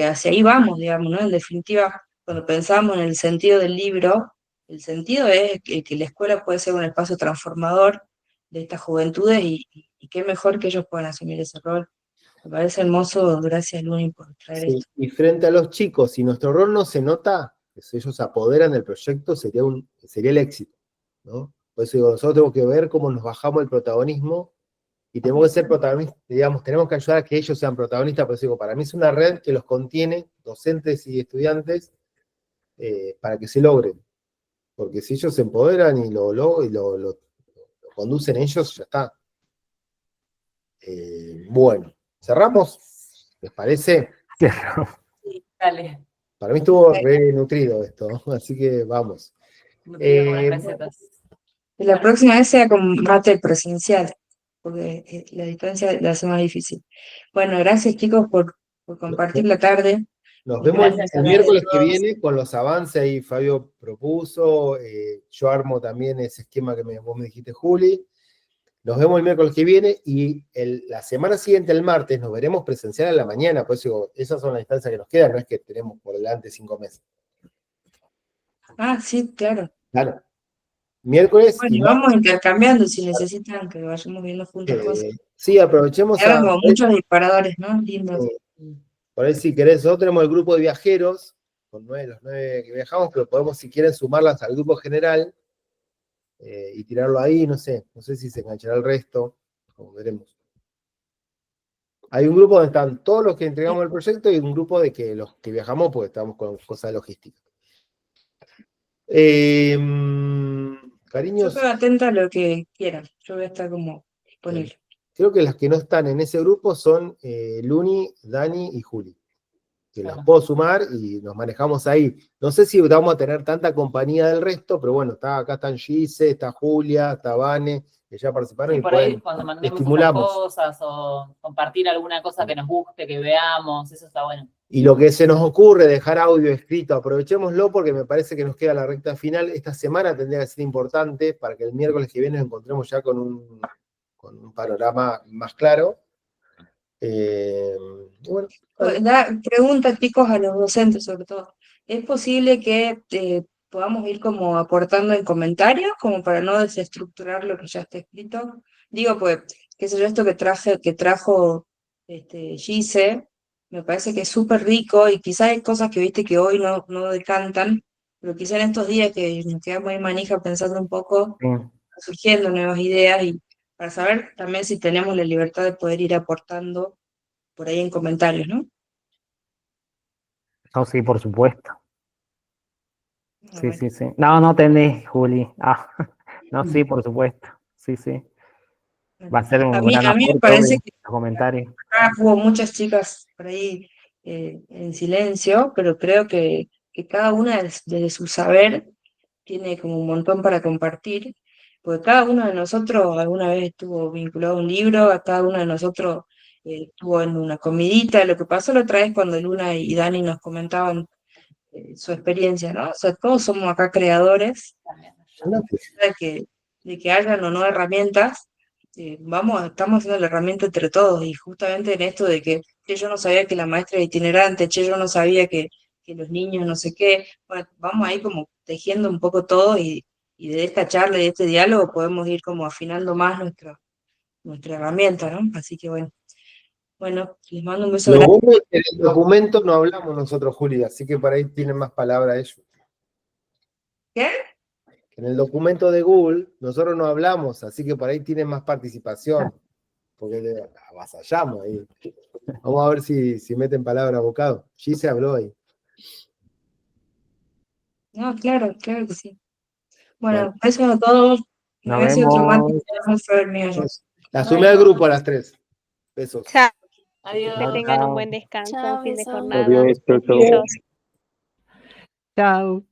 hacia ahí vamos, digamos, ¿no? En definitiva, cuando pensamos en el sentido del libro, el sentido es que la escuela puede ser un espacio transformador de estas juventudes y qué mejor que ellos puedan asumir ese rol. Me parece hermoso, gracias Luni por traer Sí, esto. y frente a los chicos, si nuestro rol no se nota, si ellos se apoderan del proyecto, sería el éxito, ¿no? Por eso digo, nosotros tenemos que ver cómo nos bajamos el protagonismo y tenemos que ser protagonistas, digamos, tenemos que ayudar a que ellos sean protagonistas. Por eso digo, para mí es una red que los contiene, docentes y estudiantes, para que se logren. Porque si ellos se empoderan y lo conducen ellos, ya está. Bueno, ¿cerramos? ¿Les parece? Dale, Para mí estuvo re nutrido esto, ¿no? Así que vamos. nutrido con las recetas. La próxima vez sea con mate presencial, porque la distancia la hace más difícil. Bueno, gracias chicos por compartir la tarde. Nos Y vemos gracias el a miércoles que todos. viene con los avances ahí Fabio propuso, yo armo también ese esquema que vos me dijiste, Juli. Nos vemos el miércoles que viene y la semana siguiente, el martes, nos veremos presencial a la mañana. Por eso digo, esas son las distancias que nos quedan, no es que tenemos por delante 5 meses. Ah, sí, claro. Claro. Miércoles Bueno, y y vamos intercambiando si necesitan que vayamos viendo juntas cosas. sí, aprovechemos Quedaron como muchos disparadores, ¿no? Lindos. por ahí si querés, nosotros tenemos el grupo de viajeros, con los 9 que viajamos, pero podemos, si quieren, sumarlas al grupo general y tirarlo ahí, no sé si se enganchará el resto, como veremos. Hay un grupo donde están todos los que entregamos el proyecto y un grupo de que los que viajamos, porque estamos con cosas de logística. Cariños. Yo quedo atenta a lo que quieran. Yo voy a estar como disponible. Creo que las que no están en ese grupo son Luni, Dani y Juli. Que Claro. las puedo sumar y nos manejamos ahí. No sé si vamos a tener tanta compañía del resto, pero bueno, acá están Gise, está Julia, está Vane, que ya participaron Sí, y por ahí pueden, cuando mandemos estimulamos. otras cosas o compartir alguna cosa que nos guste, que veamos, eso está bueno. Y lo que se nos ocurre, dejar audio escrito, aprovechémoslo porque me parece que nos queda la recta final. Esta semana tendría que ser importante para que el miércoles que viene nos encontremos ya con un panorama más claro. Bueno, Preguntas, chicos, a los docentes sobre todo. ¿Es posible que podamos ir como aportando en comentarios, como para no desestructurar lo que ya está escrito? Digo, pues, qué sé yo, esto que trajo Gise, me parece que es súper rico y quizás hay cosas que viste que hoy no decantan, pero quizás en estos días que nos quedamos ahí manija pensando un poco, Sí. surgiendo nuevas ideas y para saber también si tenemos la libertad de poder ir aportando por ahí en comentarios, ¿no? No, sí, por supuesto. Ah, Sí, bueno. sí, sí. No tenés, Juli. No, sí, por supuesto. Sí, sí. Va a ser A un mí, gran a mí me aporte parece en que los comentarios. acá hubo muchas chicas por ahí en silencio, pero creo que cada una desde su saber tiene como un montón para compartir, porque cada uno de nosotros alguna vez estuvo vinculado a un libro, a cada uno de nosotros estuvo en una comidita. Lo que pasó la otra vez cuando Luna y Dani nos comentaban su experiencia, ¿no? O sea, todos somos acá creadores, de que hayan o no herramientas, estamos haciendo la herramienta entre todos, y justamente en esto de que che, yo no sabía que la maestra era itinerante, che, yo no sabía que los niños no sé qué, bueno, vamos ahí como tejiendo un poco todo y de esta charla y de este diálogo podemos ir como afinando más nuestra herramienta, ¿no? Así que bueno, les mando un beso lo grande. bueno es que en el documento no hablamos nosotros, Juli, así que por ahí tienen más palabra ellos. ¿Qué? En el documento de Google nosotros no hablamos, así que por ahí tienen más participación, porque avasallamos ahí. Vamos a ver si meten palabra abocado. Sí se habló ahí. No, claro que sí. Bueno, Bueno, besos a todos. Me Nos voy a hacer otro mate, vemos. vamos a ver mío yo. la sumé al grupo a las 3. Besos. Chao. Adiós. Que tengan un Chao. buen descanso, Chao, fin de besos. jornada. Adiós, chau, chau. Besos. Chao.